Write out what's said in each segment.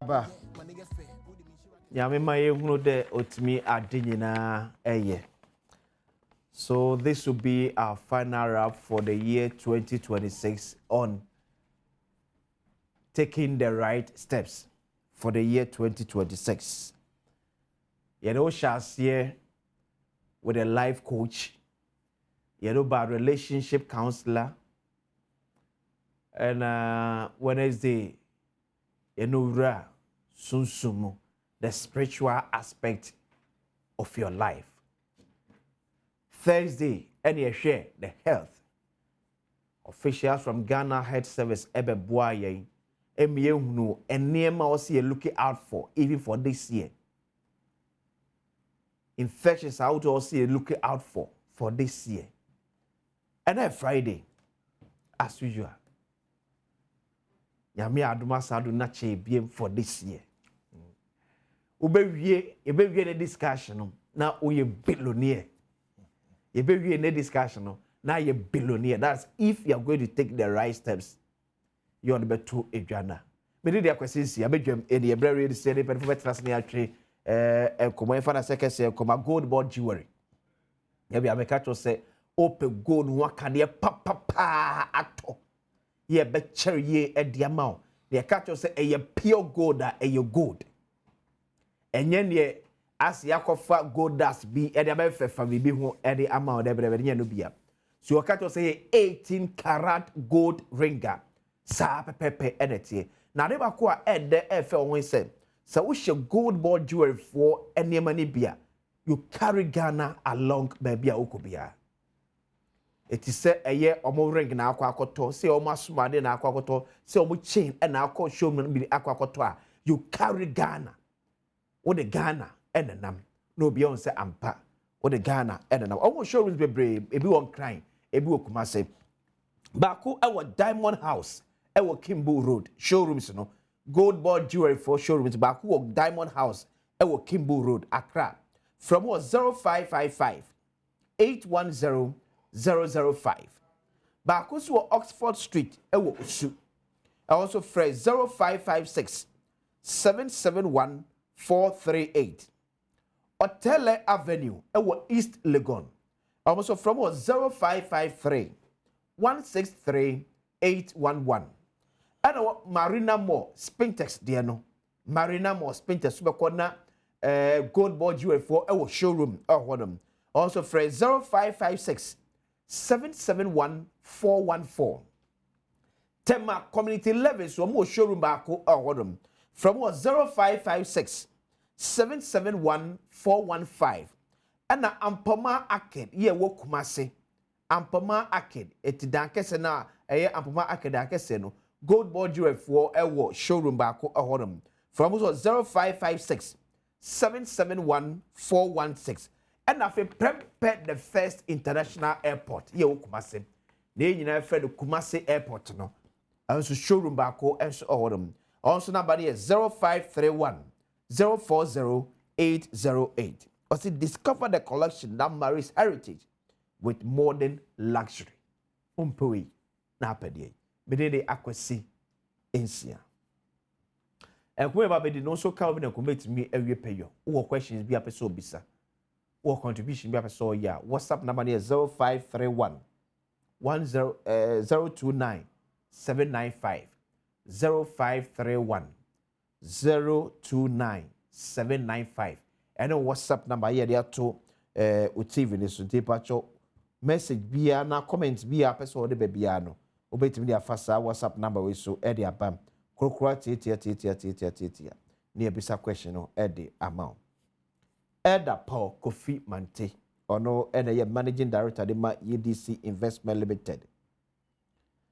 aba nyame ma ye hunu de otimi ade nyina eye. So this will be our final wrap for the year 2026 on taking the right steps for the year 2026. You know, share with a life coach, you know, about relationship counselor, and Wednesday, you know, sunsumu, the spiritual aspect of your life. Thursday, and you share the health. Officials from Ghana Health Service, Ebe Boye, Emiehunu, and Nema also you're looking out for, even for this year. Infections are also you're looking out for this year. And then Friday, as usual, Yami Adoma Sadu Nache BM for this year. Ube the discussion, now we billionaire. You be in a discussion now you're billionaire. That's if you're going to take the right steps. You want to be too Adriana. Many of questions here. I bet you in the library say the perfect trustee come in for a second say come gold board jewelry. Maybe I make catch say open gold one can ye pa ato. Ye be cherry ye at the amount. The catch say a pure gold a your gold. And ye as yakofa gold dust be e dey be fefa bibi ho e dey amount dey be no bia so you catch say 18 karat gold ringer sa pepe enetie na dey ba ko a e dey e fe won say so we should gold ball jewelry for any money bia you carry Ghana along baby a okobia it is say eye omo ring na akwakoto say omo asumade na akwakoto say omo chain e na akọ show me bi akwakoto a you carry Ghana with the Ghana and nam no beyond say ampa or the Ghana and nam almost showrooms be brave ebi won crying ebi okumase baako our Diamond House our Kimbo Road showrooms no gold board jewelry for showrooms baako Diamond House our Kimbo Road Accra from what 0555 810 005 baako so Oxford Street our Usu also fresh 0556 771 438 Otele Avenue, East Legon. Also from 0553 163 811. And Marina Moore, Spintex, Diano. Marina Moore, Spintex, Subacona, Gold Board Jewelry for our showroom. Also from 0556 771 414. Tema Community Levels, so more showroom back from 0556 771-415. And na Ampoma Arcade, ye wo Kumase. Ampoma Arcade, eti dankese na Ampoma Arcade dankese no. Gold board jewelry for ewo showroom bako ahorum. From 0556 771-416. And na fe prepare the first international airport, ye wo Kumase. Ne nyina fe the Kumase airport no. Also showroom bako enso ahorum. Also number is 0531 040808. Also discover the collection that marries heritage with modern luxury. Umpui na pedie. Bedede akwesi ensia. And whoever be no so come and commit me every payo. Who questions be a person bisa. Who contribution be a person ya. WhatsApp number is 0531 029 795 0531 029 795. And WhatsApp number here there to TV so pacho message bia na comment bia person de bia no obetimi dia fasa WhatsApp number we so e dia bam krokro tia ni ebisa question no e de amount Elder Paul Kofi Mante ono ene managing director de ma EDC Investment Limited,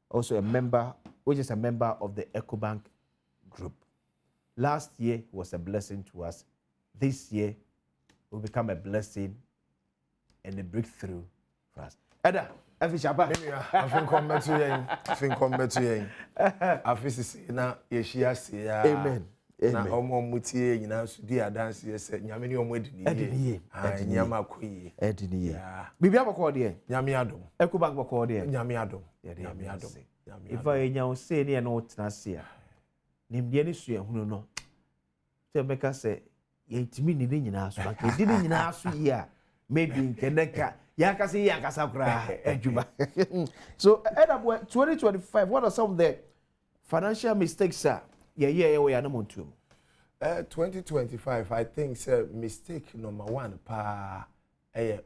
also a member which is a member of the EcoBank group. Last year was a blessing to us. This year will become a blessing and a breakthrough for us. Eda, Afishaba. I think come back to you. I think na yeshia say. Amen. Na omo mutie nyina so di dance yes nyame ne omo edini. Nyama koyi. Edini. Bibia bako de. Nyame adom. EcoBank bako de. Nyame adom. Nyame adom. If I nya o say ne na o tena se a. Nimde ne so ehunu no. tell Becca say, "Yetimi ni ne nyina so, but di ne nyina so here. Maybe in Keneka, Yakasi Yakasakra, Ejuba." So, Adam, 2025, what are some of the financial mistakes, sir? Yeah, we are not to. 2025, I think, mistake number one,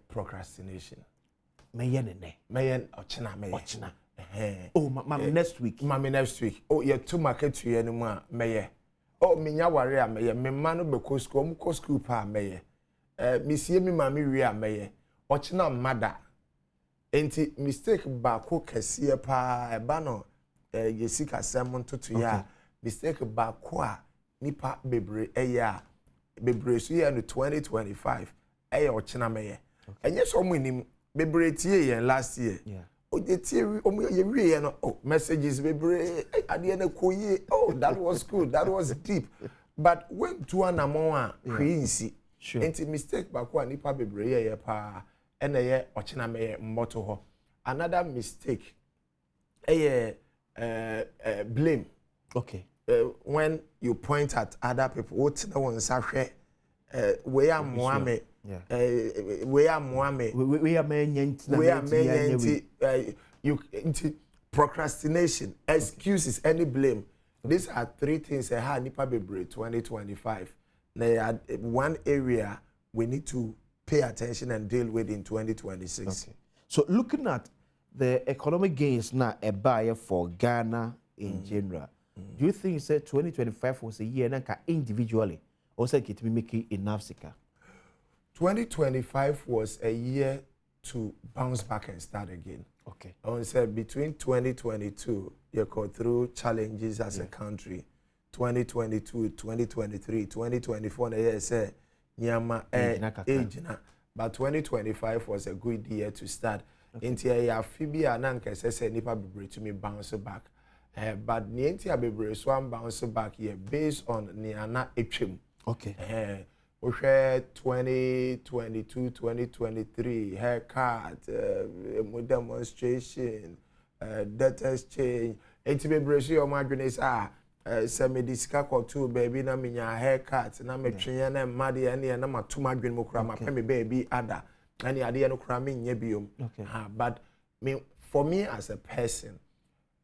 procrastination. Mayen ochina. Oh, mama next week. Mama next week. Oh, you're too market to anymore, maye. Oh, minya warrior, maye. Me manu beko school pa maye. Miss Yemi Mammy Ria maye. Ochina mada. Enti mistake bako kesiye pa ebano yesika sermon to ya. Mistake bako nipa bebre eya. Bebre so ya no 2025. Eya ochina maye. Enye so mo nim bebre tie yen last year. Yeah. Oh, no, oh, messages, baby, oh, that was good, that was deep. But when to an amount, crazy, sure. Ain't mistake, but one nipa baby, pa, and a year, or china me motto. Another mistake, blame. Okay. When you point at other people, what's the one, Sasha, where am Mohammed? We are Mohammed. We are men. You procrastination, excuses, any blame. These are three things that have nipa bebre 2025. Now, one area we need to pay attention and deal with in 2026. Okay. So, looking at the economic gains now a buyer for Ghana in general, do you think 2025 was a year that individually also get me making enough sika? 2025 was a year to bounce back and start again. Okay. I want to say between 2022, you go through challenges as a country. 2022, 2023, 2024, they say, Nyama ejina. But 2025 was a good year to start. Inti ya fibi ananke se nipa bebre to me bounce back. But nienti ya bebre so bounce back here based on ni ana etwem. Okay. 2022, 2023, haircut, demonstration, debt exchange. Enti bebresi o madwene sa se me disika koto baby na menya haircut na me twenya na made ya na matuma adwene mo kura ma pe me baby ada. Ani ade no kura me nya biom. But for me as a person,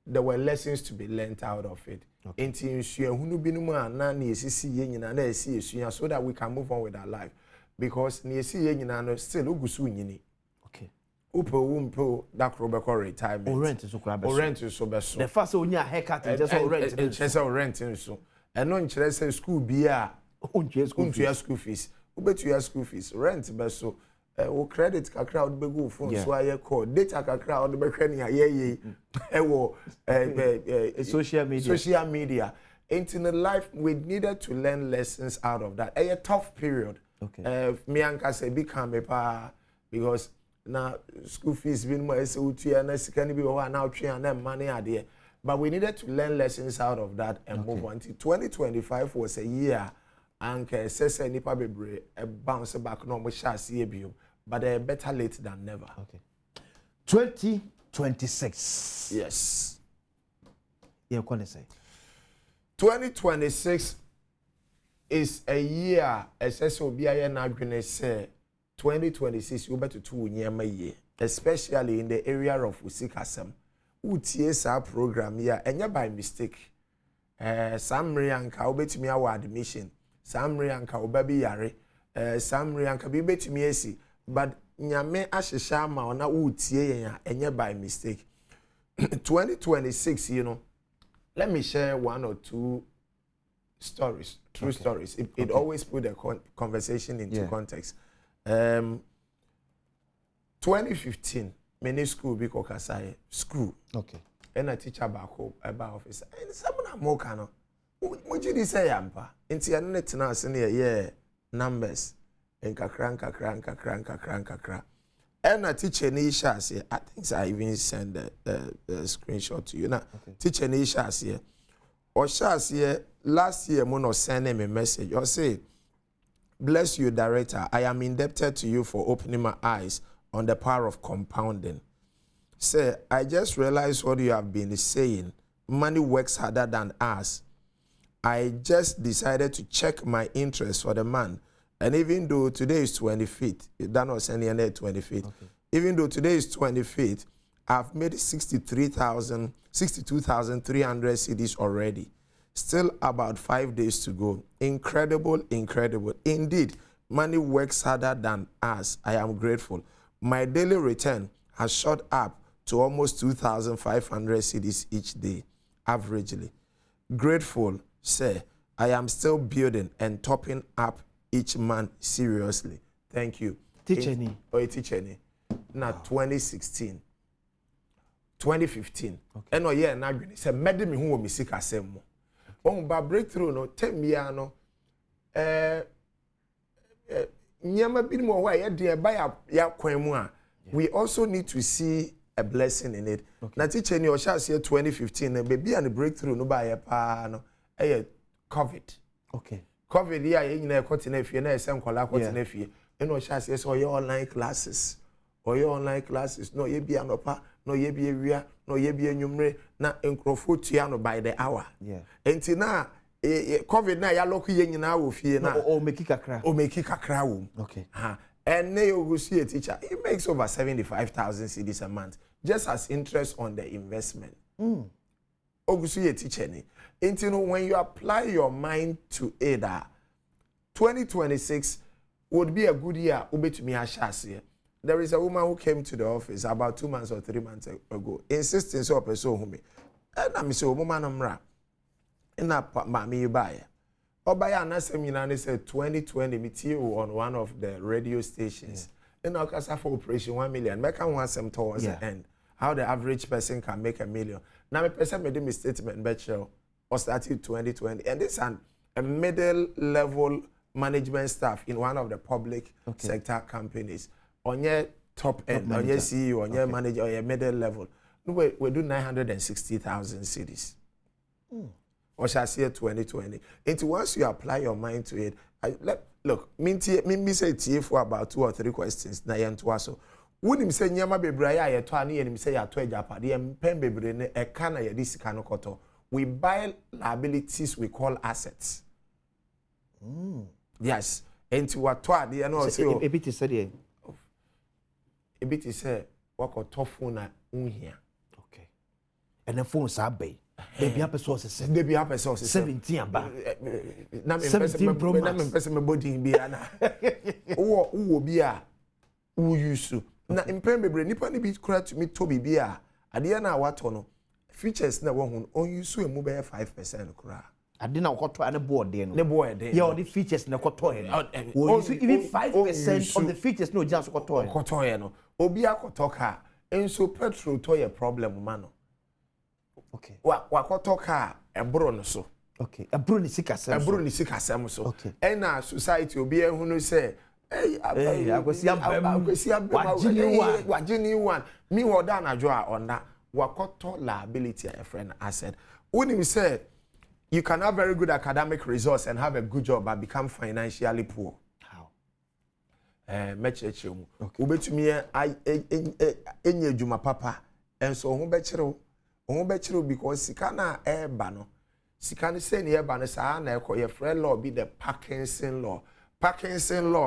there were lessons to be learned out of it. Enti nsua hunu binum na esisi ye nyina na esi esua so that we can move on with our life, because na esi ye nyina no still ogusu nyini. Okay. Umpo that crobeko retirement. Rent so kura beso. Rent so beso. The first onya haircut just rent. Just rent so. Eno nkyere say school bia untua school fees. Ubetua school fees, rent beso. O credit kakra od begu phone so aye call data kakra od be hwe ne aye social media into the life. We needed to learn lessons out of that. A tough period. Okay. Me anka say become a pa because now school fees been more so utia na sika ni bi ho na otwe na money ade, but we needed to learn lessons out of that and move on. 2025 was a year anka sese nipa bebre a bounce back no mo sha see ebio, but better late than never. Okay. 2026. Yes. Yeah, what say? 2026 is a year SS obiaye na adwene say 2026 you better to nyema ye, especially in the area of usikasem. Utie sa program here enya by mistake. Samri anka obetimi awa admission. Samri anka obabi yare. Samri anka bi betimi esi, but nyame ahyehya ma ona utie yen enye by mistake. 2026, you know, let me share one or two stories, true stories. It always put the conversation into context. 2015, many school be kokasai school. Okay. And a teacher back home about office. And someone more cano. What did you say, Ampa? Into your net now, senior numbers. And kakran. And a teacher Nisha say, I think I even send the screenshot to you now. Teacher Nisha say, or Shas here last year, Mono send him a message or say, bless you, director. I am indebted to you for opening my eyes on the power of compounding. Say, I just realized what you have been saying. Money works harder than us. I just decided to check my interest for the man. And even though today is 25th, that was any 25th. Okay. Even though today is 25th, I've made 62,300 cedis already. Still about 5 days to go. Incredible, incredible. Indeed, money works harder than us. I am grateful. My daily return has shot up to almost 2,500 cedis each day, averagely. Grateful, sir. I am still building and topping up each month seriously. Thank you. Teacher. Now 2016. 2015. Okay. And yeah, now you say mede me hu music asem mo. On ba breakthrough no 10 year no nyama bi mo wa ye de ba ya kwan mu a we also need to see a blessing in it. Okay. Na teacher ni o sha se 2015 na baby and breakthrough no ba ye pa no COVID. Okay. COVID ya ye nyina ekoti na fie na esem kola akoti na fie. And o sha se so your online classes. Or your online classes no ye bi anopa no ye bi ewia no ye bi enwumre na enkrofo tua no by the hour. Yeah. Enti na COVID na ya lock ye nyina wo fie na o meki kakra wo. Okay. And na you see a teacher, he makes over 75,000 cedis a month just as interest on the investment. Ogusu a teacher ni. Enti no when you apply your mind to it, 2026 would be a good year ubetumi ahase. There is a woman who came to the office about 2 months or 3 months ago, insisting so person who me. And I'm so woman amra. And na mami you buy. Obaya na seminar said 2020 meet you on one of the radio stations. And our casa for operation 1 million. Make can want some towards the end. How the average person can make $1 million. Now my person made a statement betcha or started 2020. And this is a middle level management staff in one of the public sector companies. On your top end, on your CEO, on your manager, or your middle level, we do 960,000 cedis. Or shall I say 2020? Into once you apply your mind to it, look, me say tea for about 2 or 3 questions. Na yentuwa so. Wouldn't say nyama bebraya ya twani and say ya twa japa. The pen bebre ne e kana ya disi kano koto. We buy liabilities we call assets. Yes. Into what twa the no say a bit is said. A bit is said, walk or top phone here. Okay. And the phones are bay. Baby up sources. Baby up sources. 17 ba. 17 Pro Max. I'm person my body in Biana. Who be a who use to. Na impembe nipa ni bi kura to me to be a. Ade na wato no. Features na wo hu on use e mu be 5% kura. Ade na koto ane board dey no. Ne board dey. Yeah, the features na koto e. Even 5% of the features no just koto e. Koto e no. Obi akoto ka enso petrol to ye problem ma no. Okay. Wakoto ka ebro no so. Okay. Ebro ni sikasem. Ebro ni sikasem so. Okay. And na society obi ehunu say akwesi wajini one. Me woda na jo a ona wakoto liability a friend asset. When you say you can have very good academic results and have a good job but become financially poor. Mecheche mu obetumi enye adwuma papa enso ho bekire because sika na eba no sika ne se ne eba no saa na ekoye free law be the Parkinson law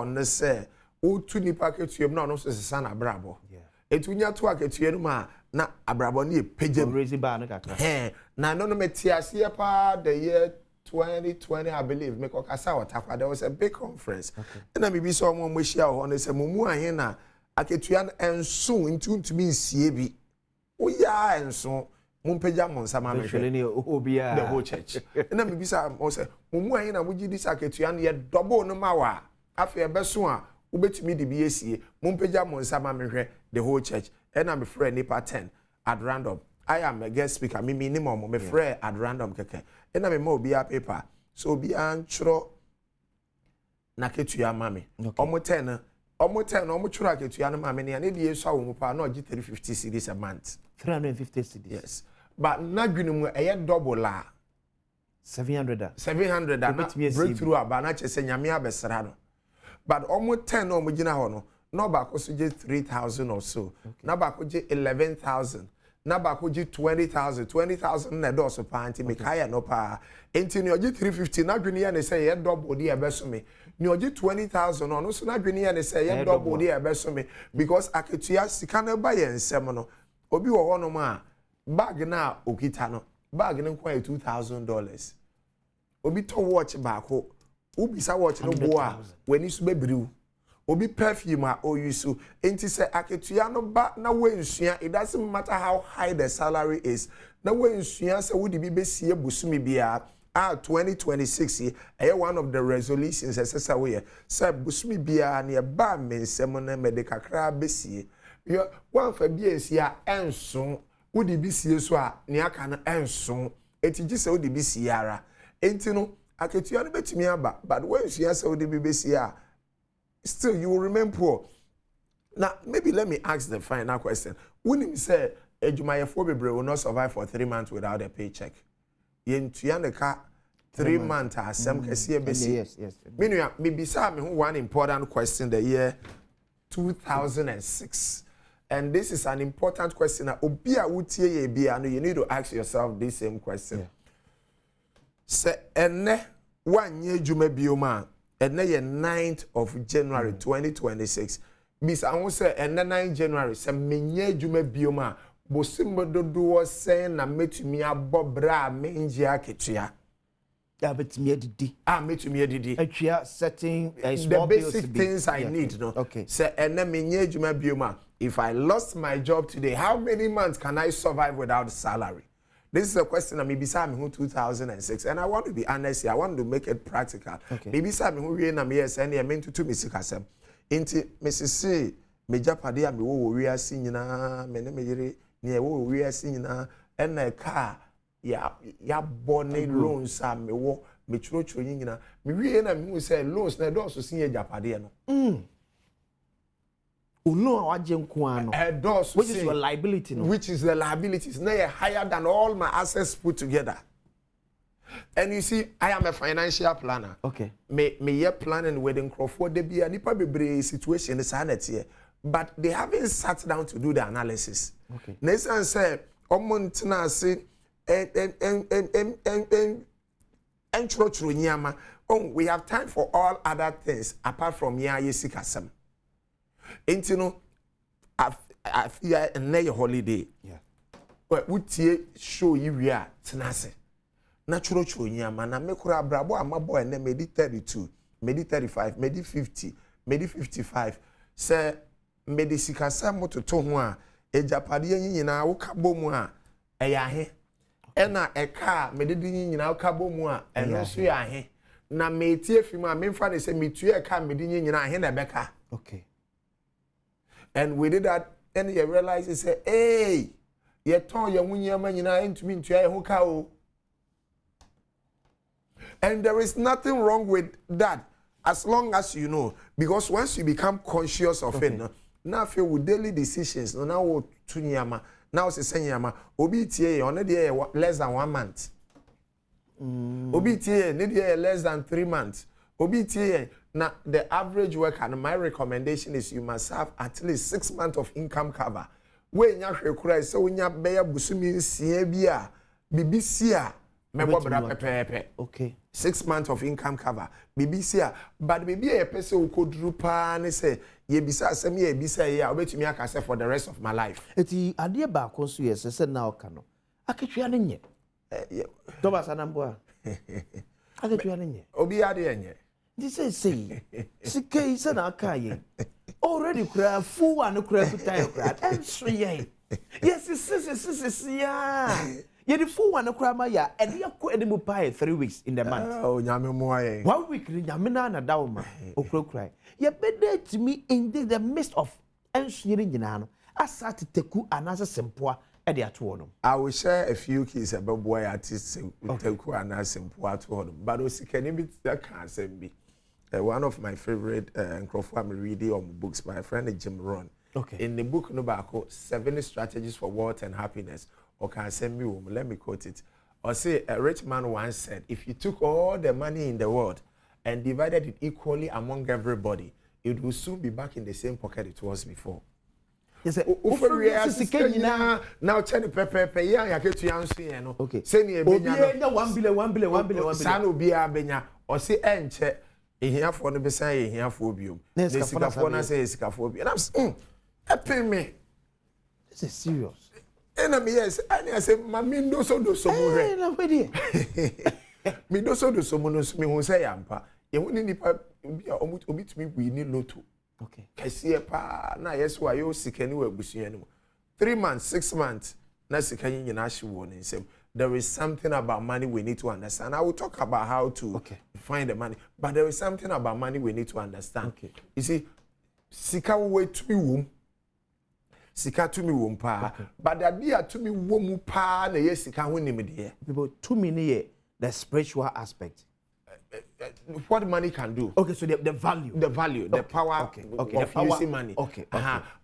ne say o tu ni paketuem na no so sesa na brabo etunya to aketuem no ma na abrabo ne page raise ba no kakra na no metiase pa the year 2020, I believe, make okasa there was a big conference. And I maybe saw one wish out on say mumu ahena aketuan enso into me siebi. Oh yeah, enso mumpeja monsama me the whole church. And I maybe say mumu ahena muji this aketuan ye double no mawa. Afi ebeso a ubetumi de bi esie mumpeja monsama me the whole church. And I'm friend nipa 10 at random. I am a guest speaker. Me minimum, me friend at random keke. And I'm a more be a paper. So be antro na ketuya mami. Omo 10, omo chura ketuya na mami. And the so umupa no g 350 cedis a month. 350 cedis. Yes. But na gwinumu eye double la. 700. 700 na breakthrough aba na chese nyame abesra no. But omo 10 omo gina ho no. No ba ko so 3,000 or so. Na ba ko 11,000. na ba ko gi 20,000 na do so pa anti me kaya no pa enti ne ogi 350 na dwene ya ne say ye double de ebeso me ne ogi 20,000 no so na dwene ya ne say ye double de ebeso me because aketua sika na ba ye nsem no obi wo hono ma bag na okita no bag ne kwa $2,000 obi to watch ba ko obi sa watch no bo a wani su bebriu obi perfume a oyusu enti say aketua no ba na wensua it doesn't matter how high the salary is na wensua say wodi bi besie busumi bia 2026 one of the resolutions esesa we say busumi bia na ba mensem na medical kra besie yo wan fa bia nsia enso wodi bi sie so a ne aka no enso enti gi say wodi bi sie ara enti no aketua no betumi aba but wensua say wodi bi besie a still you will remain poor. Now maybe let me ask the final question. When him say Ejumayefo bebre will not survive for 3 months without a paycheck. Yen tuyaneka 3 months asem kese besi. Yes. Meanwhile, maybe say me one important question the year 2006. And this is an important question. Obi a wutie ye bia no you need to ask yourself this same question. Say ene wanye djuma bioma and na 9th of January 2026. Bis I won't say and 9th January say menye djuma bioma bosimbo dodo say na metumi abobra menji aketua. Yeah, but me didi. Metumi didi. Atua setting the basic things I need, no. Okay. Say and menye djuma bioma. If I lost my job today, how many months can I survive without salary? This is a question that maybe Sam who 2006, and I want to be honest here. I want to make it practical. Okay. Maybe Sam who we na me say na meant to misikasem. Inti Mrs. C me japade a me wo wi ase nyina me ne me yire ne wo wi ase nyina and na car ya bone loans a me wo me churo nyina me wi na me hu say loans na do so sin japade no. Which is your liability, no? Which is the liabilities. Now higher than all my assets put together. And you see, I am a financial planner. Okay. Me ye planning wedding Crawford they be a nipa bebre situation is here. But they haven't sat down to do the analysis. Okay. Nesan say omontina say we have time for all other things apart from ya yesikasem. Ain't you know, I fear a holiday. Yeah. But what show you are tenase. Natural show yama na mekura brabo ama boy na medi 32, medi 35, medi 50, medi 55. Say medi sikasa moto to ho a ejapade nyina wo kabo mu a eya he. Ena eka medi nyina wo kabo mu a eno so ya he. Na metie fimu a memfa ne say metue eka medi nyina he na beka. Okay. And we did that, and you realize he said, hey, you turn your munyama into me into your hookah. And there is nothing wrong with that, as long as you know. Because once you become conscious of it, now feel with daily decisions, now to nyama, now say nyama, obi tie on less than 1 month. Obi tie less than 3 months. Obi tie. Now, the average worker, and my recommendation is you must have at least 6 months of income cover. When you cry, so when you bear busumi siebia, BBC, okay. 6 months of income cover, BBC, but maybe a person who could drupa and say, ye bisa semi, ye bisa, yeah, I'll bet me I can say for the rest of my life. Eti idea back on so yes, I said now cano. I get you an ye. Thomas Anambua. I get you an ye. Obi ade. This is say, Sike is an akaye. Already cry, full and cry to tire crat, and so ye. Yes, it's yeah. Ye the full one cry my ya, and you could edible pie 3 weeks in the month. Oh, Yami Moye. 1 week, Yamina and Dauma, or cry. Ye better to me in the midst of ensuring Yanano. I sat to Teku and as a simple. I will share a few keys about boy artists with Teku and as simple at home. But also can you be that can't be. One of my favorite Crawford reading on books by a friend Jim Rohn. Okay. In the book no 7 strategies for wealth and happiness. Or can send me let me quote it. Or say a rich man once said, if you took all the money in the world and divided it equally among everybody, it will soon be back in the same pocket it was before. Ufori asika now cheni pepe ya yaketu yansu ye no. Seni ebenya no. Obi 1 billion. Sana obi abenya. Osi enche ehiafo no besa ehiafo biom. Ne sikafo na say sikafo bi. And I'm helping me. This is serious. And I'm yes, I say mami ndo so do so mo re. Na wedi. Me do so do so mo no me hu say yampa. Ye hu ni nipa obi tumi wi ni loto. Okay. Kasiye pa na yeso ayo sikani wa busuye no. 3 months, 6 months na sikani nyina hye wo ne nsem. There is something about money we need to understand. I will talk about how to find the money, but there is something about money we need to understand. Okay. You see, sika we to me wom. Sika to me wom pa. But the idea to me wom pa na ye sika ho nimde. People to me ne the spiritual aspect. What money can do. Okay, so the value. The value, the power of using money. Okay.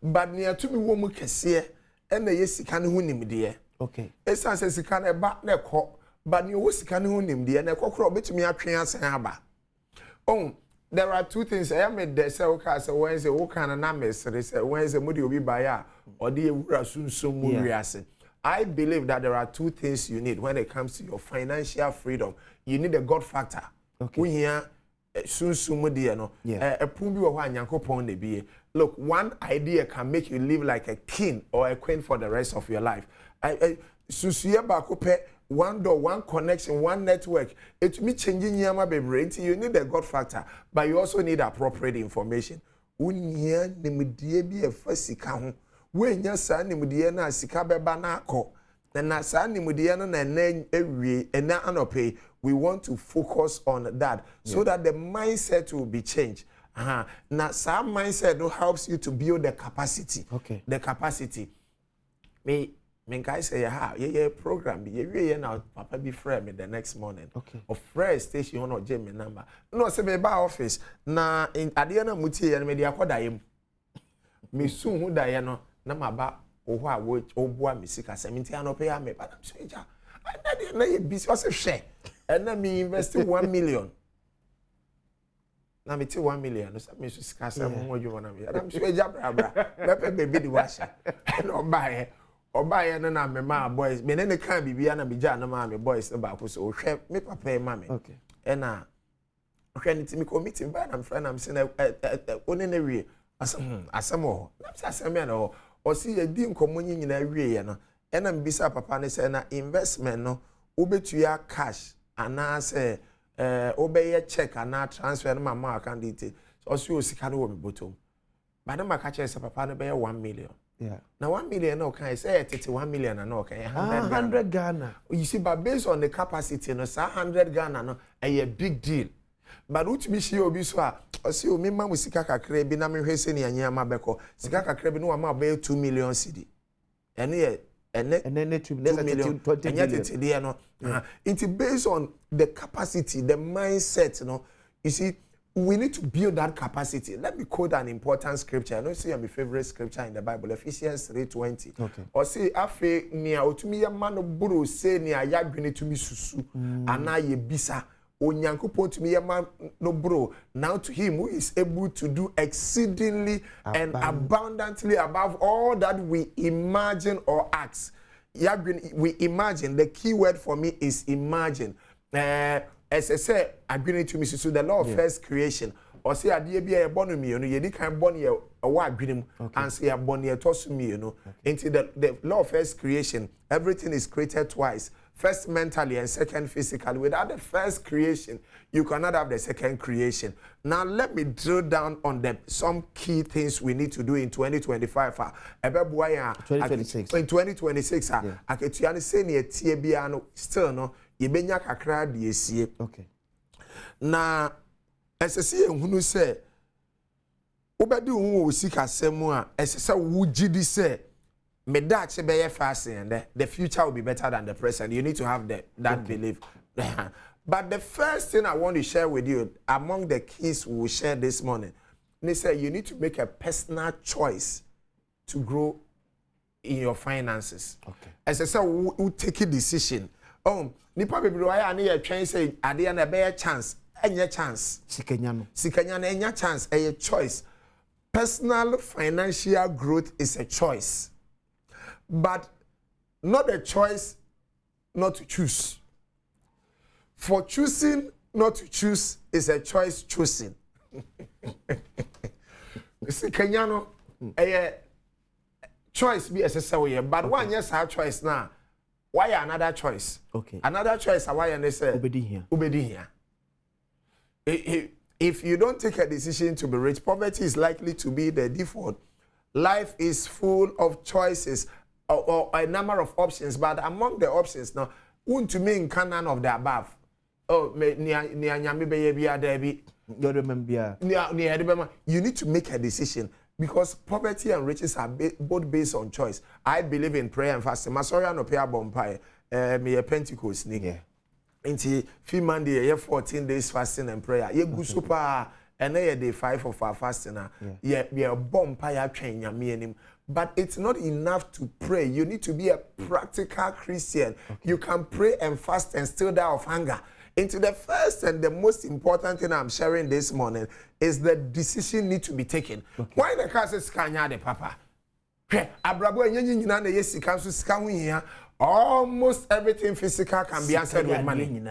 But near to me wom kese and the ye sika ho nimde. Okay. Esa se sika na ba na ekọ, but ni wo sika ne ho nimde na ekọ kro betumi atwen asan aba. Oh, there are two things I made the say okay say when say wo kan na mesere say when say mudi obi ba ya or the ewura sunsun mu wiase. I believe that there are two things you need when it comes to your financial freedom. You need the God factor. Okay. We here sunsun mu de no. Epun bi wo ho anyankopon na biye. Look, one idea can make you live like a king or a queen for the rest of your life. Susuye bako pe one door, one connection, one network. It me changing yama bebre. You need the God factor, but you also need appropriate information. Unya nimudie bi efa sika ho. We nya sa nimudie na sika beba na akọ. Na sa nimudie no na ewie ena anope. We want to focus on that so that the mindset will be changed. Now, some mindset helps you to build the capacity. Okay. The capacity. Me guys say, yeah, program. Yeah, now Papa be friend me the next morning. Okay. Of fresh station or Jamie number. No, say me ba office. Na in adiana muti ya me dia koda yem. Me soon hu da ya no na maba oho a wo obua me sika 70 anope ya me. But I'm saying, na ye busy was share. And then me invest 1 million. Na me ti 1 million. No say me so sika say mo you wanna me. I'm sure bra. Pepe baby the washer. No buy. Obaye na me ma boys. Me ne kan bibia na me ja na ma me boys ba ko so hwe me papa e ma me. Okay. E na hwe ni ti me committee ba na friend am say na oni na wie. Asamo. Na say asamo ya no. O si ye di nkomo nyina wie ye no. E na mbisa papa ne say na investment no obetua cash ana say obeye check ana transfer na ma account detail. So si o sika no wo me bottom. Ba na maka che say papa no be 1 million. Yeah. Now 1 million no can say 31 million and no can 100 Ghana. You see, but based on the capacity, no, 100 Ghana no a big deal. But which me see obi so a see o me ma mu sika kakra bi na me hwese ne anya ma beko. Sika kakra bi no wa ma be 2 million cedi. Ene then 2 million 20 million. It's based on the capacity, the mindset, no. You see, we need to build that capacity. Let me quote an important scripture. I know see my favorite scripture in the Bible, Ephesians 3:20. Okay. Or say afe nia otumi ya mano buru se nia ya gwene tumi susu ana ye bisa onyankopon tumi ya mano buru. Now to him who is able to do exceedingly and abundantly above all that we imagine or ask. Ya we imagine. The key word for me is imagine. As I say, agreeing to me, so the law of first creation. Or say, I dear be a bonum, you know, you can't born here a white green and say a bonnier toss me, you know. Into the law of first creation, everything is created twice. First mentally and second physically. Without the first creation, you cannot have the second creation. Now let me drill down on some key things we need to do in 2025. 2026. In 2026, I can say near TBA still no. Yebenya kakra de esie. Okay. Na esese ehunu se obedi hu osika semu a esese wo gidi se me da che be ye fast and the future will be better than the present. You need to have that belief. But the first thing I want to share with you among the keys we will share this morning, they say you need to make a personal choice to grow in your finances. Okay. Esese wo take a decision. Nipa bebro aya na ye twen say ade na be chance enye chance sikanya no enya chance a choice personal financial growth is a choice, but not a choice not to choose. For choosing not to choose is a choice choosing. See, Kenyano, a choice be necessary, but one yes, our choice now. Why another choice? Okay. Another choice, why and they say, Ubedi here. If you don't take a decision to be rich, poverty is likely to be the default. Life is full of choices or a number of options, but among the options now, want to mean none of the above. Oh, you need to make a decision because poverty and riches are both based on choice. I believe in prayer and fasting. Masoria no prayer bompire. Me a Pentecost nigga. Inti fi Monday 14 days fasting and prayer. Ye go super and day 5 of our fasting. Yeah, we are bompire train ya me and him. But it's not enough to pray. You need to be a practical Christian. Okay. You can pray and fast and still die of hunger. Into the first and the most important thing I'm sharing this morning is the decision need to be taken. Okay. Why the car says Kanya de Papa? Almost everything physical can be answered with money.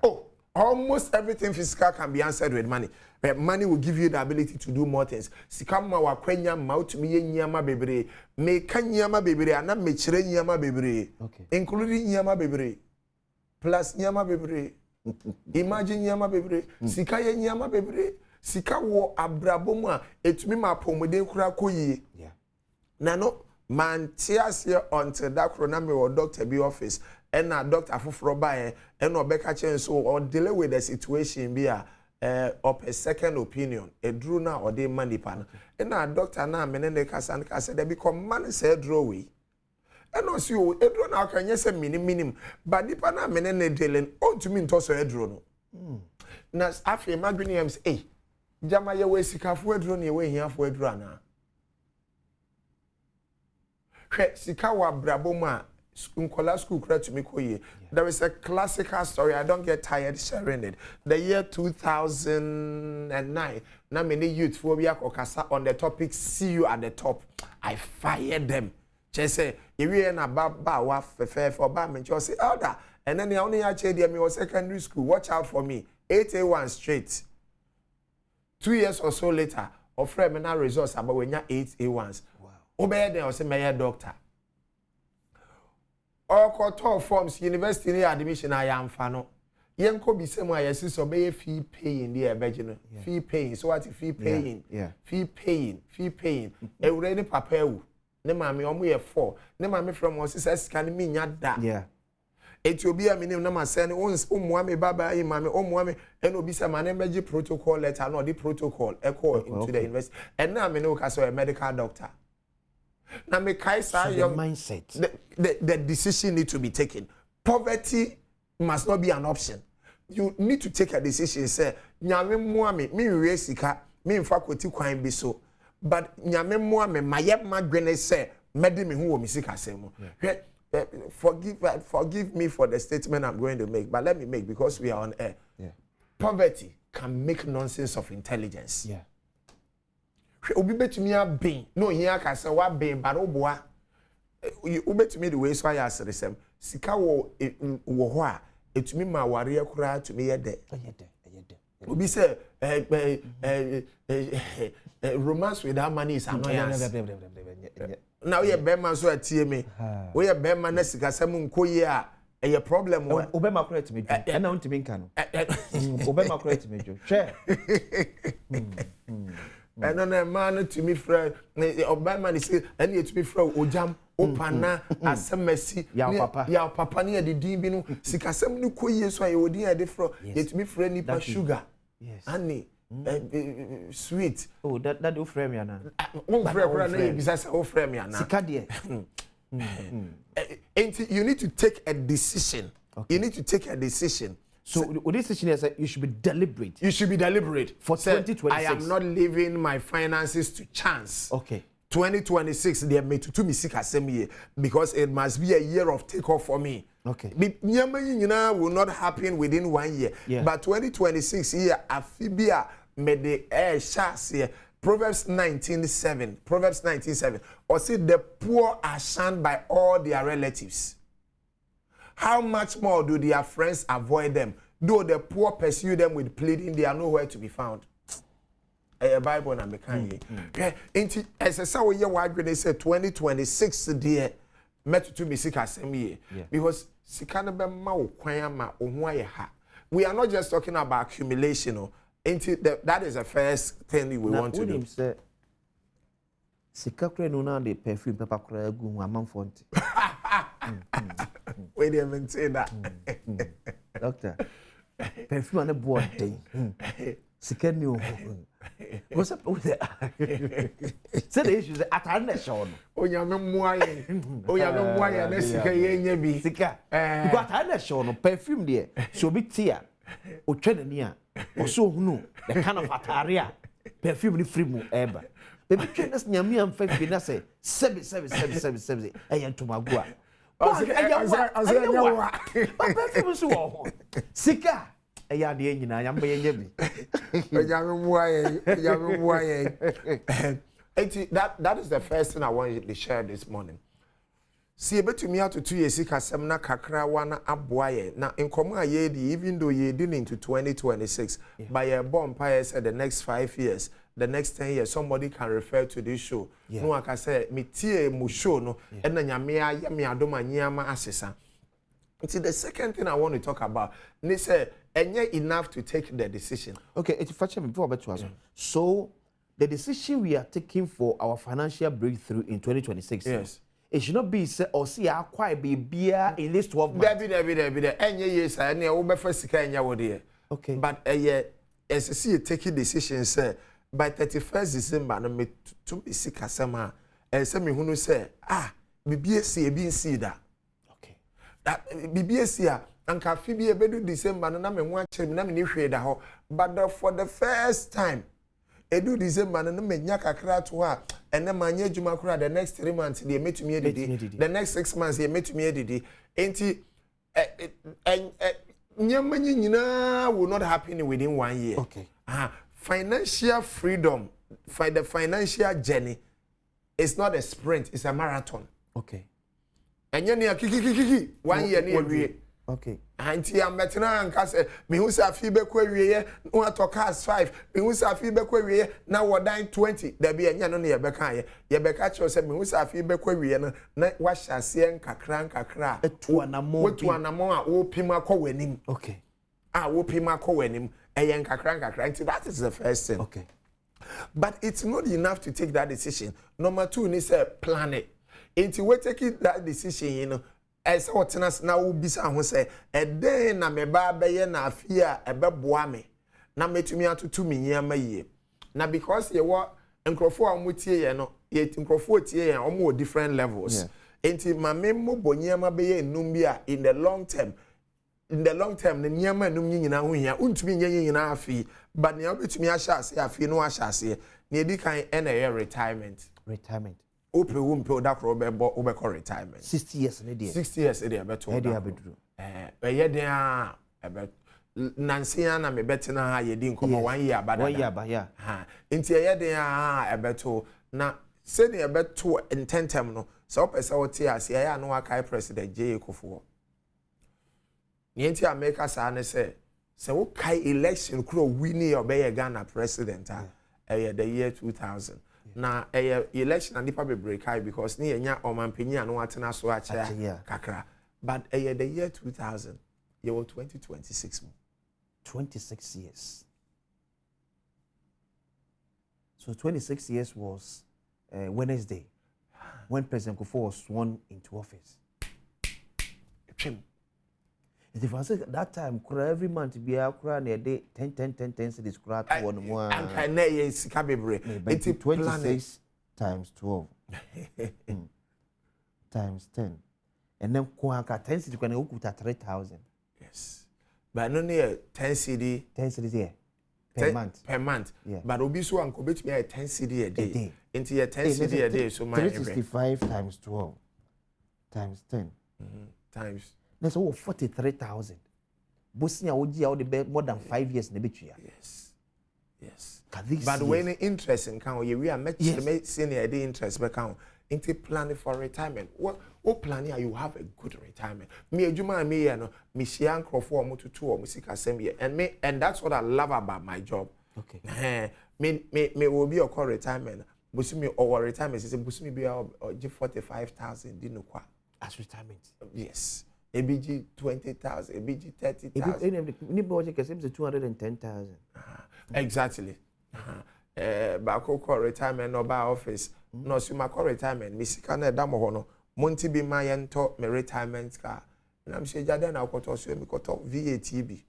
Oh, almost everything physical can be answered with money. But money will give you the ability to do more things. Sikama wa kwenya mouth me nyama bebre. Me kanyama bebre ana me chire nyama bebre. Including nyama bebre. Plus nyama bebre. Imagine nyama bebre. Sika ye nyama bebre. Sika wo abraboma etumi mapomode kura koyi. Yeah. Nano man tears here until that chronami or doctor be office and a doctor for buy and obeka chen so or delay with the situation be up a second opinion a drew now or they money pan and a doctor na menene kasan kasa they become man say drawing. And also, you Edron now can yes a minimum, but the pana menene dealing on to mean toss a drone. Nas after imagining say, Jama ya way sika for drone away here for a drana. Sikawa braboma Nkola school credit to me koye. There is a classical story. I don't get tired sharing it. The year 2009, na many youth phobia okasa on the topic see you at the top. I fired them. Just say, if you na ba wa fefe for ba me just say elder. And then the only actually me was secondary school. Watch out for me. 8A1 straight. 2 years or so later, offer me na results about when you 8A1s. Wow. Obey them or say me doctor. All quarter forms university admission I am fano. Yenko be same way yes obey fee paying the virgin. Fee paying. So what fee paying? Yeah. Fee paying. E already papa ne mama omo ye 4 ne mama from us says can me nya da yeah Ethiopia minim na ma say ne omoa me baba e mama omoa me and obi say man emergency protocol letter no the protocol echo into the university and now me no ka so a medical doctor na me kai sa your mindset the decision need to be taken. Poverty must not be an option. You need to take a decision say nyame moa me we sika me mfa kwoti kwan bi so. But nyame moa me maye magwene say mede me hu wo misika asem. Forgive me for the statement I'm going to make, but let me make because we are on air. Yeah. Poverty can make nonsense of intelligence. Yeah. Obi betumi abin no hia ka say wa bin but oboa. Obi betumi the way so ya asresem. Sika wo ho a etumi ma ware akura tumi ye de. Obi say romance without money is annoyance. Now you bema so atie me. We are bema na sika sam nkoyi a a problem wo. Obema correct me. E na untimi nka no. Obema correct me jo. Share. And on a man to me friend Obama is and to me friend ojam opana asemesi ya papa ne de din bi no sika sam no koyi so aye odin e de fro yet me friend nipa sugar. Yes. Honey. Sweet. Oh, that do frame ya na. One frame na bisa o frame ya na. Sika de. You need to take a decision. Okay. You need to take a decision. So the decision is that you should be deliberate. You should be deliberate. For 2026. I am not leaving my finances to chance. Okay. 2026 they made to me sick same year because it must be a year of takeoff for me. Okay. Will not happen within 1 year. Yeah. But 2026 year Afibia made the air chance here. Proverbs 19:7. Proverbs 19:7. Or say the poor are shunned by all their relatives. How much more do their friends avoid them? Though the poor pursue them with pleading, they are nowhere to be found. A Bible na mekan ye. Enti esesa wo ye wadwene say 2026 there metutu mi sika asem ye. Because sika no be ma wo kwan ama ohun aye ha. We are not just talking about accumulation. That is the first thing we want to do. Say, sika kure no na de perfume pepper kure gu hu amanfo nti. We dey maintain that. Doctor, perfume na board dey. Sika ni o. What's up with that? Say the issue is atare na show no. Onyame muaye. Onyame muaye na sika ye nya bi. Sika. Because atare na show no perfume there. So be tia. O twene ni a. O so hunu the kind of atare a perfume ni free mu eba. Baby twene nyame am fa bi na say 7 ntoma a. Perfume so wo. Sika. Eya de nyina yamba ye nyabi. That is the first thing I want you to share this morning. See betumi atoto ye sika sem na kakra wa na aboaye na nkomo a ye di even though ye did into 2026 by a bomb empire said the next 5 years, the next 10 years somebody can refer to this show. No I can say me tie mu show no e na nyame aye me adoma nyama asesa. See the second thing I want to talk about, they say enye enough to take the decision. Okay, it's fetch me before better us. So the decision we are taking for our financial breakthrough in 2026. Yes. It should not be say or see acquire be in this 12 months. Debbie. Enye yes, I near over first sika enya wo de. Okay. But as you see taking decisions say by 31st December na me to be sika sama say me hunu say BBS e bi nsi da. That BBS anka fi bi ebedu December na me ho akere na me ni hwe da ho but for the first time edu December na me nya kakra to ha ene manya adwuma kura the next 3 months they metumi edidi the next 6 months they metumi edidi enti nyamanyi nyina will not happen within 1 year. Okay. Financial freedom, the financial journey is not a sprint, it's a marathon. Okay. And you need kiki 1 year near. Okay. Anti am betena anka say me hu sa fi be kwa wiye no atokaz 5 me hu sa fi be kwa wiye na wodan 20 da bi enya no ne ye beka ye beka che say me hu sa fi be kwa wiye no na wa hyase nkakra etu anamo a wo pima kwa wanim. Okay. Wo pima kwa wanim eye nkakra until that is the first thing. Okay. But it's not enough to take that decision. Number 2 ni say plan it. Until we take that decision, you know, as what na wo bisa ho say e den na me ba beye na afia e beboa me na metumi atoto me nyama yie na because ye wo nkrofo a motie ye no ye nkrofo tie ye omo different levels enti ma me mobo nyama beye enum bi a in the long term ne nyama enum nyina ho hia untumi nyina afi but ne obetumi ahyase afi no ahyase ne edi kan e na ye retirement Ope wumpe da kro be retirement 60 years ne dey 60 years e dey beto e dey abedru ye dey a nansia na me betena ha ye di nkomo 1 year abada 1 year ba ya nti ye dey a beto na se ne beto intentem no so pesa wote ase ya no akai president J Ekofo ni nti America sa ne se wo kai election kro wini obey Ghana president the year 2000 na election and nipa be break high because ni enya omanpanyi anu atena so acha kakra but the year 2000 you were 2026 26 years so 26 years was Wednesday when President Kufuor was sworn into office. If I say that time, every month be a crown a day 10 cities crowd one more. And can yes, cababre. It's 26 times 12 times 10, and then Kuaka 10 cities can go to 3,000. Yes, but no near 10 CD, 10 cities here per month. Yeah. But Obisu and Kobit me a 10 CD a day. Into a 10 CD a day, so my 365 times 12 times 10 times. That's over 43,000. Bosnia would be more than 5 years in the between. Yes. But when interest in count, we are make senior the interest back count. Into planning for retirement. What planning you have a good retirement? Me ejuma me no me share for mo to 2 or music assembly and that's what I love about my job. Okay. Me will be a call retirement. Busumi or retirement is busumi be or 45,000 didn't kwa. As retirement. Yes. ABG 20,000, ABG 30,000. Anybody can say 210,000. Exactly. Bako call retirement no by office. No, so my call retirement. Me sika na damo hono. Monti be my ento me retirement car. And I'm saying jada na koto so me koto VATB.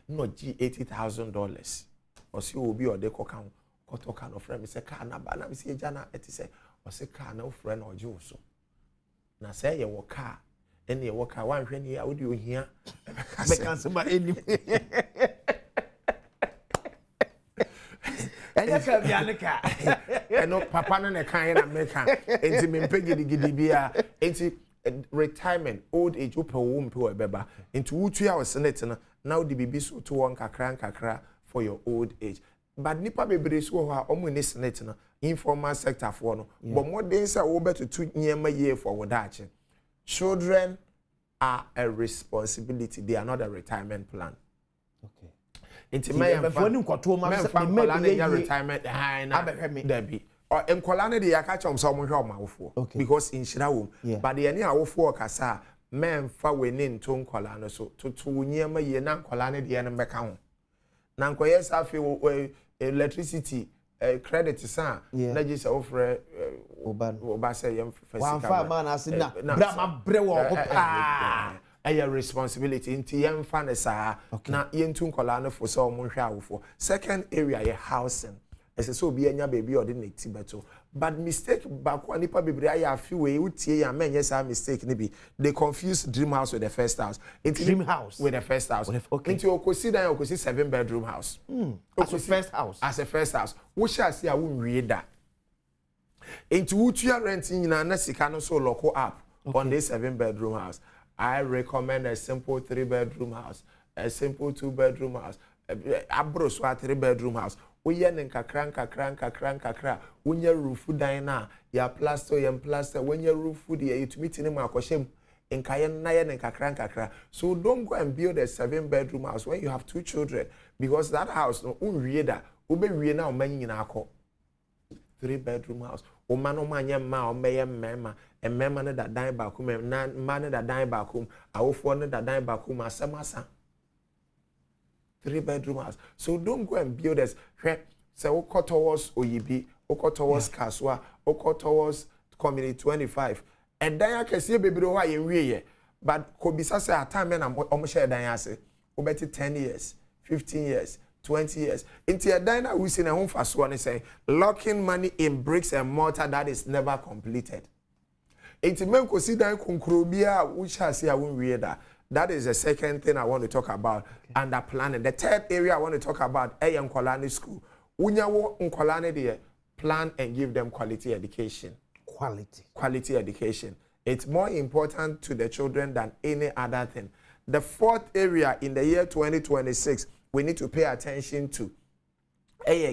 No G $80,000. Or see will be or de kokan koto kan of friend. Me say car na ba na me say jana eti say or say car na friend or jo so. Na say ye wo car. Any ye wo car one hwe ni ya wo di ohia. Me cancel my enemy. No, papa no kind of make enti me mpegi digidi bia enti retirement old age open womb pe beba enti wutu ya senate no now the bibi so to won kakra for your old age but nipa bebre so ho a omo ni senate no informal sector for no but more than say wo beto to nyema year for wodache children are a responsibility, they are not a retirement plan. Okay. Inti me retirement Debbie or enkolane de yaka chom so mo hwe omawofo because in shira wom but the ene awofo kasa men fa weni nto nkolane so to nyema ye na nkolane de ene meka ho na nkoye safi electricity credit sa na ji se ofre oba say yem fasika wan fa man asina bra ma bre wo ko a responsibility into young fanasa na yentu nkola no for so mo hwe awofo. Second area ye housing ese so bi anya baby or the next beto but mistake back one nipa bebre aya fi we utie ya menye sa mistake ni bi they confuse dream house with the first house. Dream house with the first house into okosi dan okosi 7-bedroom house as a first house as a first house wo sha see a wo nwie da into utua rent nyina na sika no so lock up on this 7-bedroom house. I recommend a simple 3-bedroom house, a simple 2-bedroom house, a bros 3-bedroom house. We yen kakra. When your roof dina, ya plaster, when your roof food you to meet in Makoshem in Kayan Nayan and kakra. So don't go and build a 7-bedroom house when you have 2 children, because that house no unreader, ube now many in our 3-bedroom house. O man o ma o mema and mema that die back home and man that die back home. I will phone that die back home as a 3-bedroom house. So don't go and build this. Say oko towards Oyibi, oko towards Kaswa, oko towards Community 25. And then I can see baby do why in real. But could be such a time and I'm share dan say over 10 years, 15 years. 20 years. Into a diner we see a home for one saying locking money in bricks and mortar that is never completed. Into men could see that kunkrobia which has here won't read that. That is the second thing I want to talk about under planning. The third area I want to talk about a young Nkolane school. Unya wo Nkolane there plan and give them quality education. Quality education. It's more important to the children than any other thing. The fourth area in the year 2026 we need to pay attention to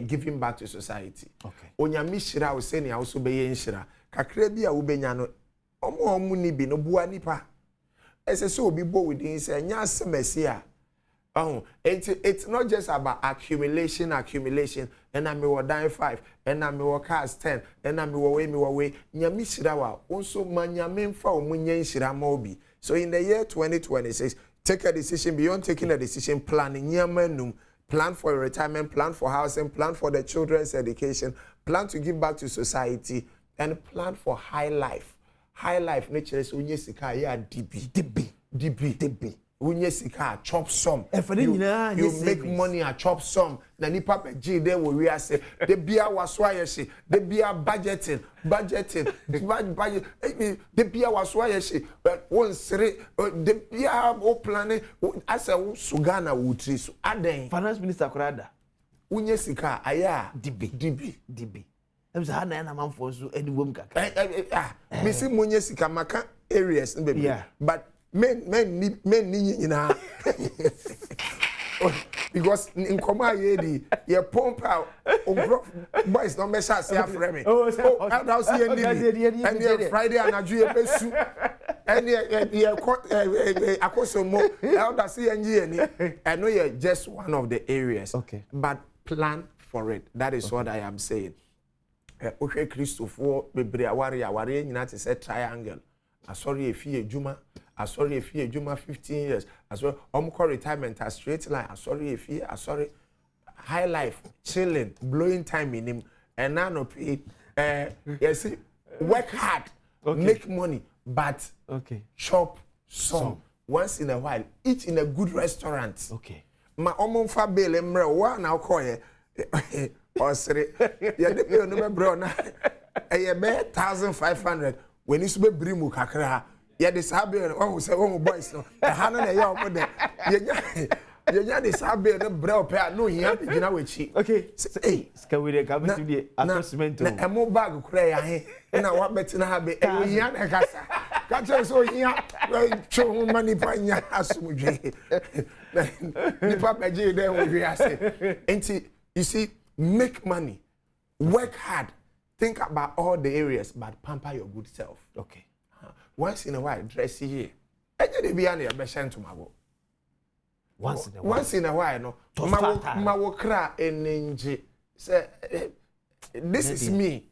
giving back to society. Okay. Onyami shira useni ya uso beye nshira. Kakre bi a ubenya no omo ni bi no bua nipa. Ese so obi bo within say nya semesi a. It's not just about accumulation. And I me wo dan 5, and I me wo cars 10, and I me wo way. Nyami shira wa onso manyame mfa omunye nshira ma obi. So in the year 2026 take a decision beyond taking a decision, planning, plan for retirement, plan for housing, plan for the children's education, plan to give back to society, and plan for high life. High life, nature is unye sika ya DB. Unye sika chop some. You make money a chop some. Na nipa pe G then we say the bia waswa she, the bia budgeting, budget, the bia waswa she, but one sere the bia o planning as a sugana wutri so aden. Finance Minister Kurada. Unye sika aya DB. Em sa na na manfo so eniwom kaka. Me si munye sika maka areas baby. But men ni nyina because in Koma Yedi, you pump out boys don't mess up, say after me. Oh, I'll see you and Friday and I do a best and I call some more. I'll see you. I know you're just one of the areas, okay, but plan for it. That is what I am saying. Okay, Christopher, Bibria Warrior, United said triangle. I sorry if you Juma. I sorry if you Juma 15 years. I sorry, retirement a straight line. I sorry if you, I sorry, high life, chilling, blowing time in him, and now no pay. Yes, work hard, make money, but chop some once in a while. Eat in a good restaurant. Okay. My fa bill emre wa na call ye. Osre. Ya de pay no be bro na. E 1,500 when you be brimu kakra. Ya de sabe o say o boys no. E ha no na ya o de. Ya de sabe no bro pay no hia be gina wechi. Okay. Hey, ska we dey come to the announcement. Na emo bag kura ya he. Na wa beti na ha be e hia na kasa. Kache so hia cho money panya asumdwe. Nipa beje dey wo wi ase. Enti you see, make money, work hard, think about all the areas, but pamper your good self. Okay. Once in a while, dress here. Eje de bia na your best to mago. Once in a while, no. Mawo kra enenje. Say this is me.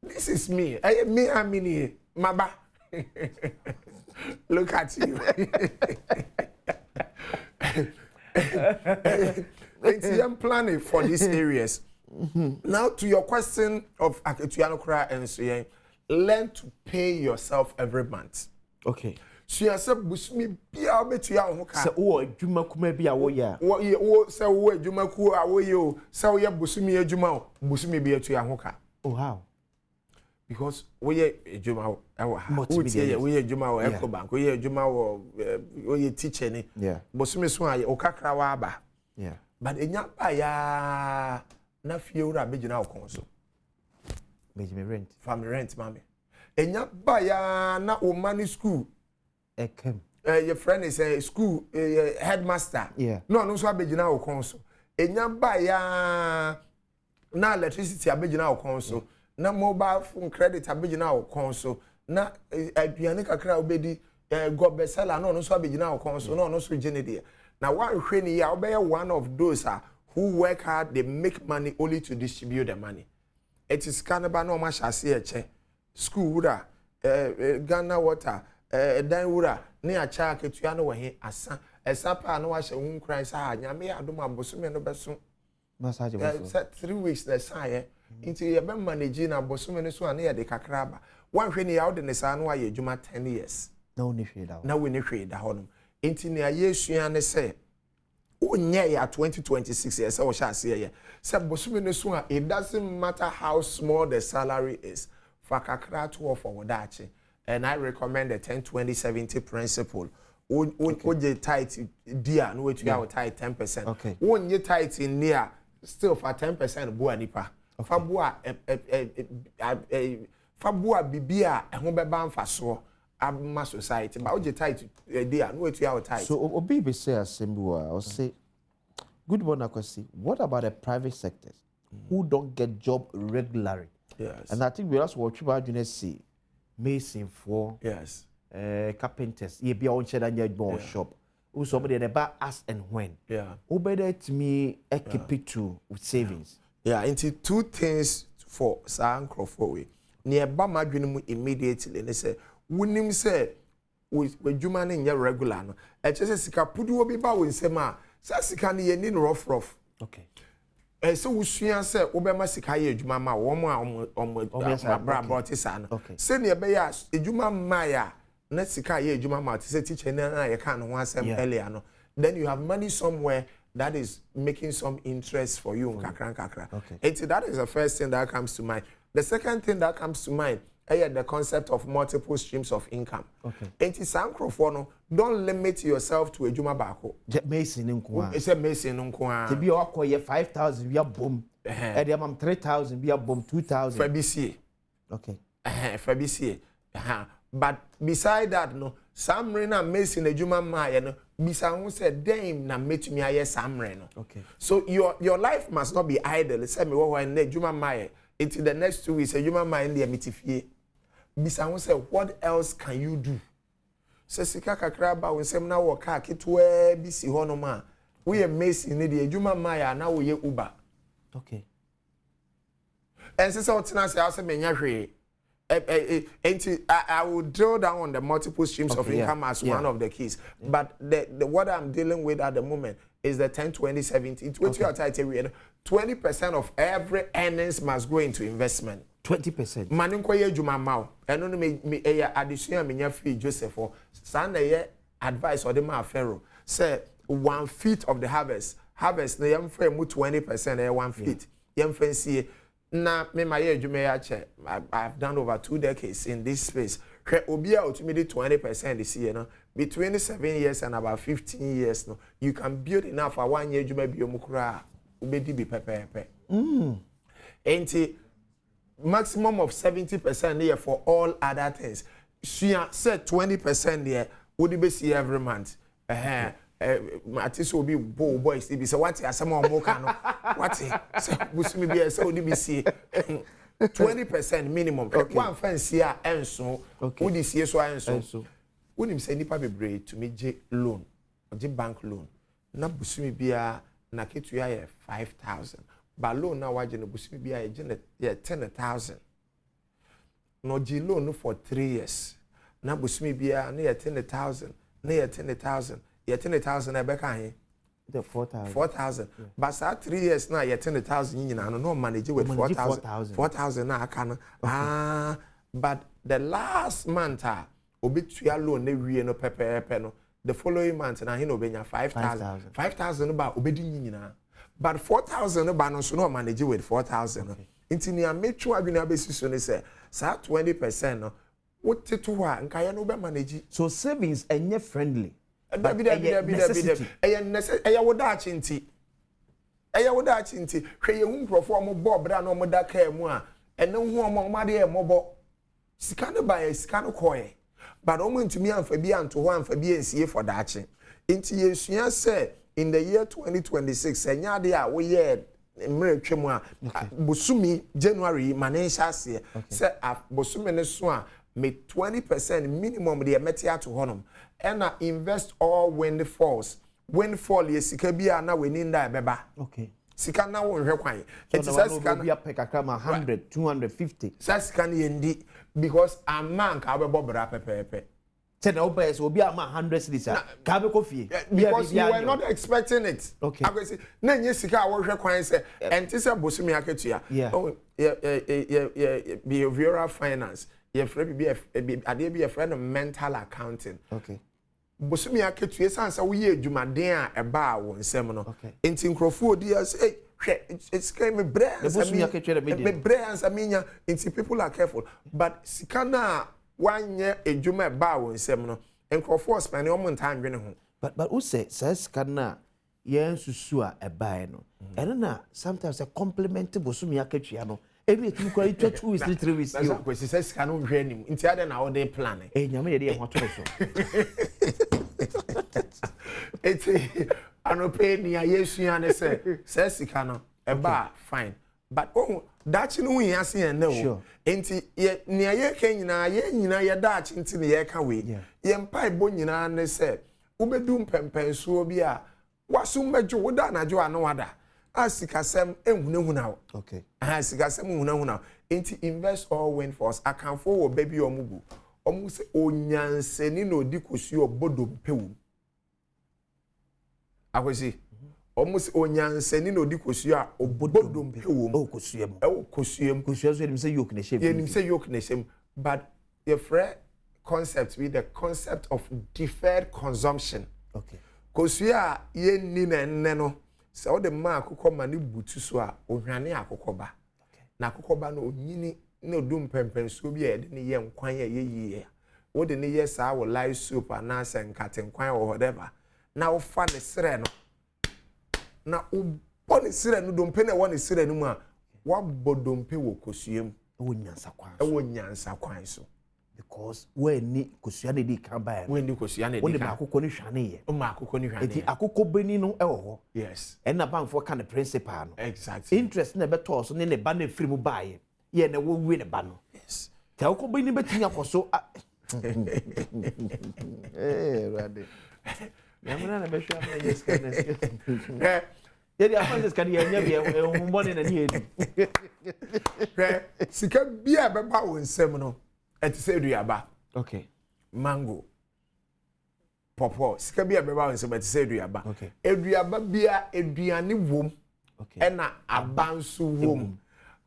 This is me. Me amini maba. Look at you. I'm planning for these areas. Now to your question of Aketuano Kra and so learn to pay yourself every month. Okay. So you say busumi bia obetu ya ho ka. Say o adwuma kuma bia wo ya. Wo say wo adwuma ku awo ye o. Say wo ye busumi adwuma o. Busumi bia tu ya ho ka. Oh how? Because we ye adwuma o. Wo tie ye we ye adwuma o Eco Bank. We ye adwuma o ye teacher ni. Yeah. Busumi so aye o kakra wa aba. Yeah. But enya ba ya na fie wura begina okon so. Me rent. Family rent mama. Enya ba ya na o money school. Ekem. Your friend is a school headmaster. Yeah. No so begina okon so. Enya ba ya na electricity abegina okon so. Na mobile phone credit abegina okon so. Na aduane kakra obedi go bestseller no so abegina okon so. No so genede. Now, one of those who work hard, they make money only to distribute the money. It is Canada no much as a school, Ghana water, Dan near Chaka, Tuano, Asa, a sapa, no, I shall won't cry. I may have done my bosom no besso. 3 weeks, the sire, into your managing a bosom and so near the Kakraba. One penny out in the sun while you 10 years. No, Nifida. Now we need the honor. Inti na yesu ya ne se onye ya 2026 years so shall say ye say bosumi ne so it doesn't matter how small the salary is fakakra to for wadachi and I recommend the 10-20-70 principle oje tight dia no wetu ya tight 10%. Okay. Wonye tight in near still for 10% bo anipa fa bo a bibia ehun beba mfaso Abma society, but oje tight idea, no way to our tight. So Obi be say assembly or say good morning, Akwasi. What about the private sectors who don't get job regularly? Yes. And I think we also watch about see mason for carpenters. Ye be on shed and your shop. Who somebody they buy as and when. Yeah. Who better to me keep it to with savings. Yeah, into two things for San Crawford. Near Bama immediately and they say Wunim say with Juma in your regular no. Echese sika pudu obi ba we nsem a sa sika ne ye ni rough. Okay. So usua say obema sika ye adwuma ma wo mo bra brought isa no. Say ne be ya adwuma ma ya na sika ye adwuma ma te say teacher na ye kan ho asem earlier no. Then you have money somewhere that is making some interest for you kakra. Okay. And that is the first thing that comes to mind. The second thing that comes to mind the concept of multiple streams of income. Okay. Enti sankrofo no don't limit yourself to adwuma baako. Mason nko. It's a mason nko a. Te bi akoye 5,000 we bom. E dey am 3,000 we bom 2,000. For BCA. Okay. For BCA. But beside that no Samre na Mason ejuma maye no bisa ho say dem na metumi aye samre no. Okay. So your life must not be idle. Say me wo na ejuma maye into the next 2 weeks ejuma maye na metifie. Bisa ho say what else can you do? Se sika kakra ba wo nsem na wo ka ketwa bi si ho no ma. Wo ye Mason ne de ejuma maye na wo ye Uber. Okay. And since I say menya hwe I will drill down on the multiple streams of income as one of the keys. But the what I'm dealing with at the moment is the 10, 20, 70. 20% of every earnings must go into investment. 20%. Mani kwa ye juma mao. Eno no me addition me nya free Joseph for. Sa na ye advice or the ma pharaoh. Say 1 feet of the harvest. Harvest na yam frame 20% 1 feet. Yam fancy. Na me my I've done over 2 decades in this space. Obia ultimately 20% this year, no? Between 7 years and about 15 years, no, you can build enough for 1 year. You may be mukra, ubedi be pepe. And maximum of 70% here for all other things. She said 20% there would be see every month. Matis will be boys. They be so what? Some more no. What? So busumi be so they be see 20% minimum. One fancy here and so. Would this year so and so. Would him say nipa be brave to me J loan or J bank loan. Na busumi be a na ketu ya 5,000. But loan na waje no busumi be a 10,000. No J loan for 3 years. Na busumi be a near 10,000. Near 10,000. You're 10,000 Ebeka. The 4,000. 4,000. Yeah. But so 3 years now, you're 10,000. You no manage with 4,000. 4,000 now, I can. But the last month, obituary loan, they really no pepe. The following month, now he no benya 5,000. 5,000 about obedi But 4,000 about no so no manage with 4,000. Into near make sure I be say, 20%. No, what to and kaya no be manage. So savings are friendly. But necessity. Eya woda chinti hwe ye hu nkrofo mo bo bra na mo da ka mu a ene hu omo ma de mo bo sika no ba sika no koye but omo ntumi amfa bi anto ho amfa bi ensie for daache nti yesua se in the year 2026 enya de a wo ye mre twemu a bosumi January manisha se se bosumi ne so a me 20% minimum de meti ato honom and invest all windfalls. Windfall yes sika bia na weni nda beba. Okay. Sika na wo hwe kwan. It says sika bia pekakama 100, 250. Sa sika na yendi because a man ka be bobra pepepe. Say na oba so obi ama 100 cedis ka be kofi. Because you were not expecting it. Okay. I go say na nye sika wo hwe kwan say enti say bosumi aketua. Oh behavioral finance. Your friend be a friend of mental accounting. Okay. Bosumi aketu sansa wo ye adwumaden a eba wo nsem no enti nkrofo odi say it's kind me brand bosumi aketu me brand ansa menya enti people are careful but sikana wanye adwuma eba wo nsem no nkrofo spend o montan dwene ho but who say sikana yen susu a eba no eno na sometimes a compliment bosumi aketu no ebi etu kwa 2 weeks 3 weeks yo kwesi say sika no hwe anim nti ade na wo dey plan nyame ye dey hoto so eti anope ni ayesua ne say sika no eba fine but dachi no hu ase en na wo enti ni aye ka nyina ye dachi nti ne ye ka we ye mpai bo nyina ne say ubedu mpempensuo bi a wasum mejo wo da na jo ano wada asikasem ehunahuna okay asikasem ehunahuna enti invest all windfalls account for wo baby omugu omu se onyanseni na odi kosu obodompewu akwesi omu se onyanseni na odi kosu a obodompewu kosuem kosuem so enim say yoke ne shem but your friend concept with the concept of deferred consumption okay kosu a ye ni na nne no se o de ma akokọ ma ne butu so a ohwane akokọ ba na akokọ ba no onyini na odum pempenso bi e de ne ye nkwan ye yiye wo de ne ye sa wo live soup na senkate nkwan or whatever na wo fa ne sere no na wo bone sere no dompe na wo ne sere no mu a wa bodompe wo kosuem wo nyansa kwan so because when ni kusuane di kan ba when ni kusuane di kan woni ma akoko ni hwane ye o ma akoko ni hwane enti akoko beni no ewo ho yes and na banfo ka ne principal no exactly interest na be to so ne ba na free mu bae ye na wo wi ne ba no yes ta akoko beni betumi akoso rade yamuna na be hwa na yes kan yedi afanses kan ye nya bi mbone na ni edu sika bia be ba wo nsem no eti se aduaba okay mango popo sika bia be ba wo nsem eti se aduaba okay aduaba bia aduane wom okay ena abanso wom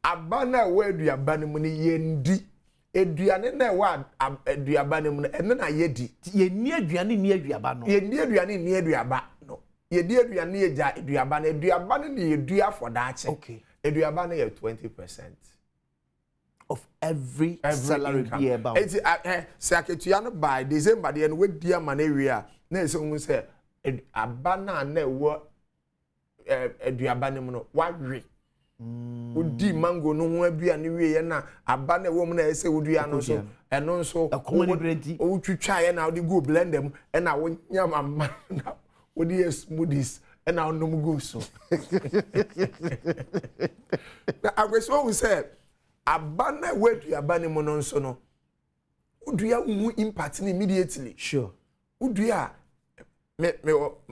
abana wa aduaba ne mu ne yendi aduane na wa aduaba ne mu ene na yedi ye ni aduane ni aduaba no ye ni aduane ni aduaba no ye di aduane ye ja aduaba na aduaba ne ye dua for that okay aduaba na ye 20% of every salary be about it's say aketua no by December the we dia ma na wi na so mu say abana na wo aduaba ne mu no wa wi odi mango no ho aduane wi ye na abana wo mu na ese wodua no so eno so o twitwa ye na odi go blender mu e na wo nyam amma na odi smoothies e na onom go so na agweso we say abana wedu abane mu no nso no udua hu impact immediately sure udua me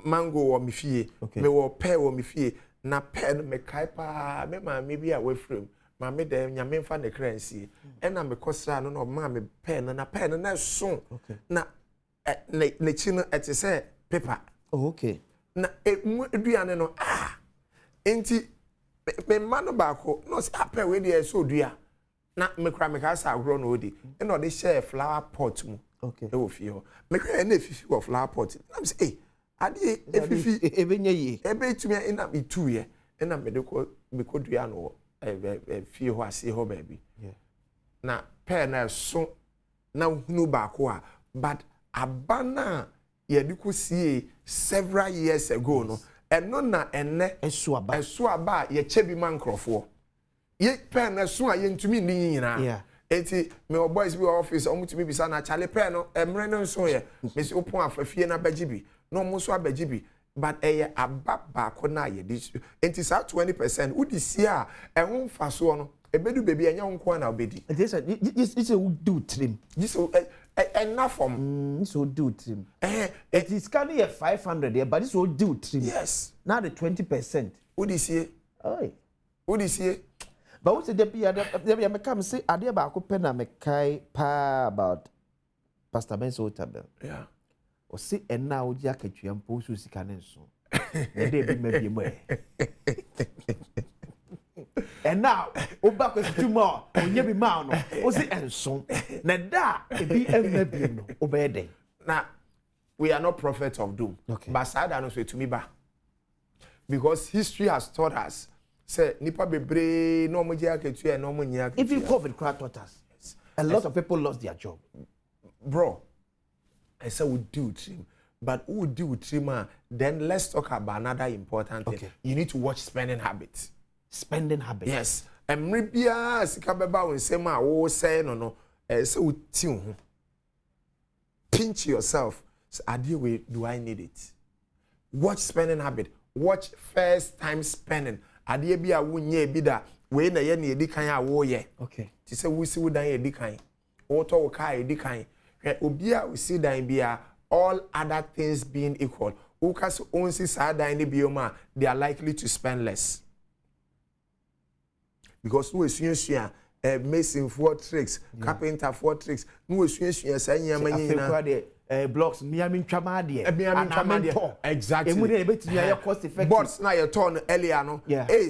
mango wo me fie me wo pear wo me fie na pear no me kai pa me ma me bi a we frame ma me dem nyame mfa ne kransie e na me kosra no no ma me pear no na pear no na so na ne chi no ete say paper okay na udua ne no enti me mano baako no say apɛ we dey so dua na me kra me ka sa agro no odi e no dey share flower pot mu okay e wo fie ho me kra na fifi wo flower pot na me say ade fifi ebenya ye ebe tumi ina me tu ye na me de ko me ko dua no fie ho ase ho baby na pɛ na so na hunu baako a but abana ye de ko sie several years ago no eno na enne esu aba ye chebi man krofo ye pen na so a ye ntumi ni nyina enti me boys bi office omutumi bisa na chale pen no emre no so ye me si opon afafie na bagibi no mo so abagibi but eye ababa ko na ye dis enti sa 20% udi si a ehun faso no ebedu bebi enya nko na obedi this is a do trim this enough from so do trim it is can be 500 there but this will do trim yes now the 20% udi si udi si but what the be me come say ade ba ko pe na me kai pa about Pastor Mpensenpensemu yeah o si enna o ji akatua mpo so sika ne nso e dey be mabie mo and now oba ko tuma onye bi ma no o si enso na da e bi mabie no obede na we are not prophets of doom but sada no so to me ba because history has taught us say nipa bebre no mo je akatua no mo nya akatua even COVID taught us a lot of people lost their job bro I say we do trim but who do trim then let's talk about another important thing you need to watch spending habits yes emre bia sika beba won sem a wo say no say we ti ho pinch yourself so ade we do I need it watch spending habit watch first time spending ade bia wo nya bi da we na ye na edikan a wo ye ti say wo si wo dan edikan wo to wo ka edikan obia we see dan bia all other things being equal who can only see sad dan bioma they are likely to spend less because no esunsua mason for tricks carpenter for tricks no esunsua say nyama nyina blocks miami ntwama de exactly emu de betumi ya cost effective bots na your turn earlier no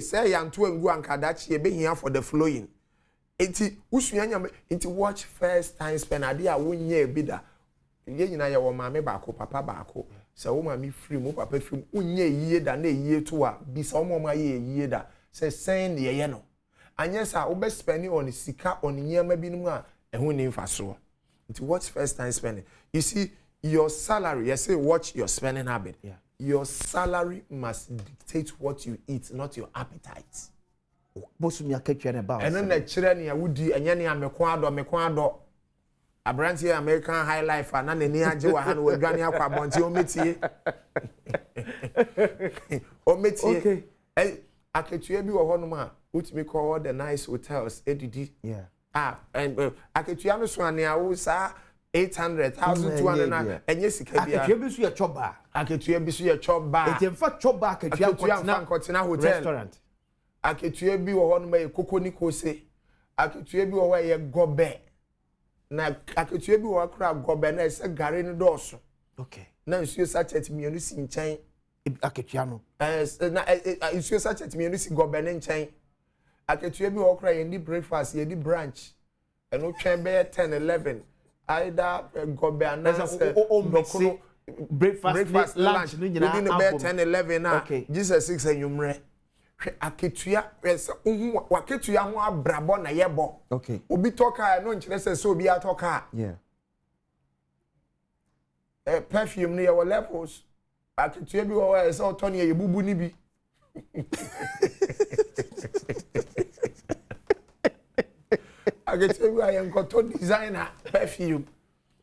say ya nto angu ankadachi e be hia for the flowing enti usua nyama enti watch first time spend ade a wonye ebida ye nyina ye wo maame baako papa baako se wo maame free mo papa free wonye yiye da na yiye to a bisa wo mama ye yiye da se sen ne ye no anyesa wo be spending on sika on nyama binum a ehun ni mfaso enti watch first time spending you see your salary say watch your spending habit your salary must dictate what you eat not your appetite bosumi akatwa ne ba eno na kire ne awudi enye ne ameko ado abranti American high life and na ni agye wa ha no wadwane akwa abonti ometie okay aketua bi wo ho no ma utimi call the nice hotels edidi and aketua no so ane awo sa 800,000 na enye sika bia aketua bi so ye choba aketua bi so ye choba etemfa choba aketua kotina hotel restaurant aketua bi wo ho no ma ye kokoni kose aketua bi wo wa ye gobe na aketua bi wo akra gobe na ese gare ni doso okay na nsuo sachet mienu si nchen aketua no na nsuo sachet mienu si gobe ne nchen aketua bi wo akra ye ni breakfast ye di brunch eno twen be 10 11 either gobe anase dokuno breakfast lunch no nyina within be 10 11 na Jesus 6 anyumre hwe aketua ese ohu waketua ho abrabo na yebo okay obi toka no nkire se obi atoka yeah perfume no your levels aketua bi wo ese otoni ye bubu ni bi aketua bi ayen koto designer perfume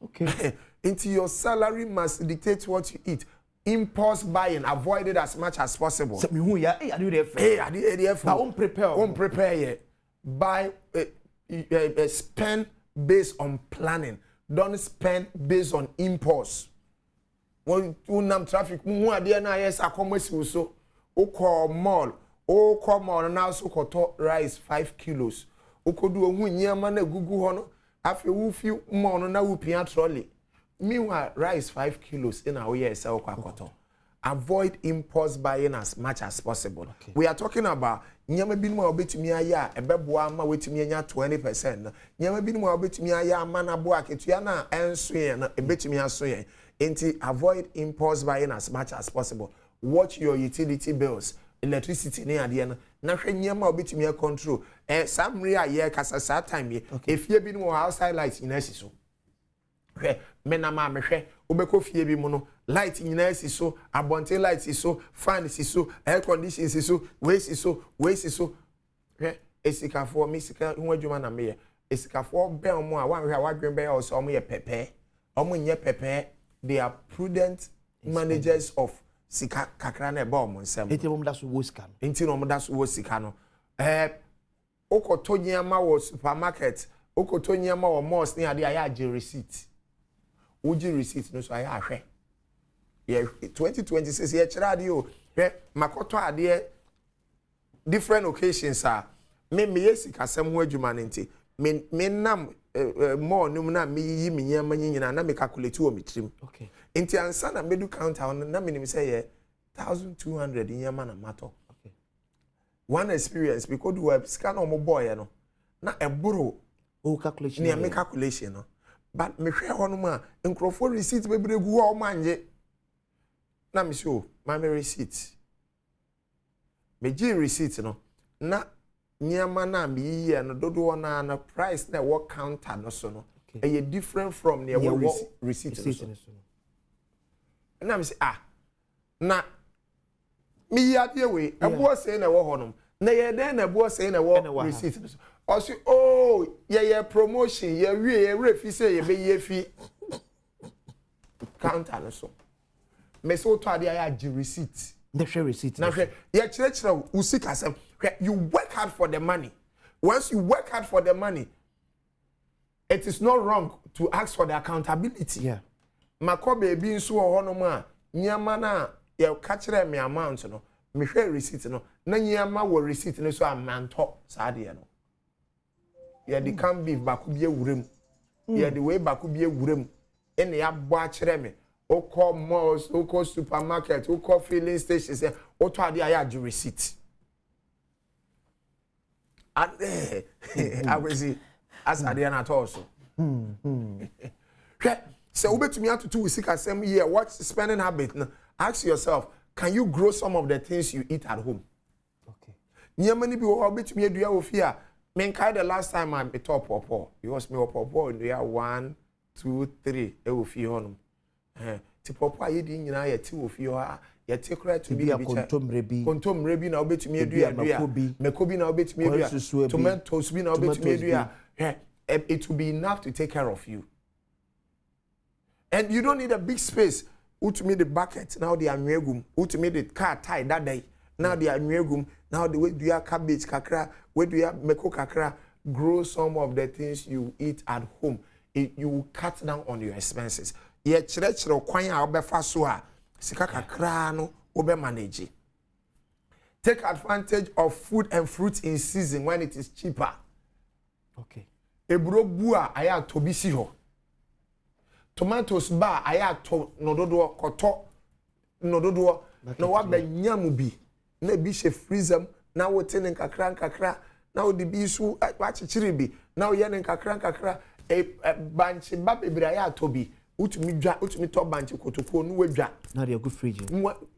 okay into your salary must dictate what you eat. Impulse buying, avoid it as much as possible. So me who ya I do there I do there for won't prepare yeah. Buy spend based on planning. Don't spend based on impulse. When nam traffic mu ade na yes akomasi so o call mall now so koto rice 5 kilos. O kodu ohun nyama na gugu ho no afi wo fi mall no na wo pia trolley. Meanwhile, rice 5 kilos in our year sell kwakoto. Avoid impulse buying as much as possible. Okay. We are talking about nyama bi no obetumi aya ebeboa ma wetumi anya 20%. Nyama bi no obetumi aya ama na bo aketua na enso ye na ebetumi aso ye. Enti avoid impulse buying as much as possible. Watch your utility bills, electricity ne ade na. Na hwe nyama obetumi control. Samri aye kasa sa time ye. If ye bi no outside lights in so. Mena ma mehwe obeko fie bi mu no light nyina si so abonte light si so fan si so air condition si so we si so hwe esikafo mi sika ho adwuma na me esikafo be omo a wanhwe a wadwen be o so omo ye pepe omo nye pepe. They are prudent managers of sika kakra na eba omo nsem enti omo da so wo sika no enti no omo da so wo sika no okoto nyama wo supermarket okoto nyama wo malls ni ade aya je receipt uji receipt no so aya ahwe yeah 2026 ye kira ade o makoto ade different occasions me yesi kasem ho adwuma nti me nam more no na me yi me nyama nyina na me calculate o metrim okay nti ansa na medu counter na me nim say 1200 nyama na mato okay one experience because do web scan on my boy no na eboro o calculation ne me calculation no but me hwe ho no ma nkrofo receipt bebre gu ho manje na me show my receipt me gi receipt no na nyama na me yi no dodo na price na what counter no so no e different from near what receipt no so na me say na me ya de we ebo say na wo ho no na ye den na ebo say na wo receipt no so also oh yeah promotion yeah we fi say ye be ye fi counter no so me so to ade ya gi receipt the share receipt na hwe ye kire usika sem you work hard for the money. Once you work hard for the money, it is not wrong to ask for the accountability. Yeah. Makobe bi nso ho no ma nyama na ye ka kire me amount no me hwe receipt no na nyama wo receipt no so amanto saade no ye di can beef bako bi ewurem ye di we bako bi ewurem ene ya bo a kire me oko malls oko supermarket oko filling stations o to ade aya ju receipt. I will see as I didn't at all. So, ubetumi atutu we seek asem year. What's spending habit? Ask yourself, can you grow some of the things you eat at home? Okay. Nyamani bi ubetumi eduya ofia. Men kai the last time I be top popo. You was me popo in the 1, 2, 3. E ofia honum. Ti popo aye di nyina ye ti ofia. You take right to be a contom rebi na obetumi edua mekobi na obetumi edua tomatoes bi na obetumi edua it will be enough to take care of you And you don't need a big space. Ultimate the bucket, now the anwegum. Ultimate the car tie that day. Now the anwegum. Now the way do you cabbage kakra, where do you meko kakra? Grow some of the things you eat at home. You will cut down on your expenses. Ye chere kwanya obefa so a sika kakra no obe manage. Take advantage of food and fruit in season when it is cheaper. Okay. Eburo bua aya tobisi ho. Tomatoes ba aya to nododo koto nododo na wa benyamu bi na bi she freezer na wo tene kakra na wo de bi su wa chichiri bi na wo ye ne kakra banchi ba bebre aya tobi utumi to banchi kotoko nu wadwa na de go fridge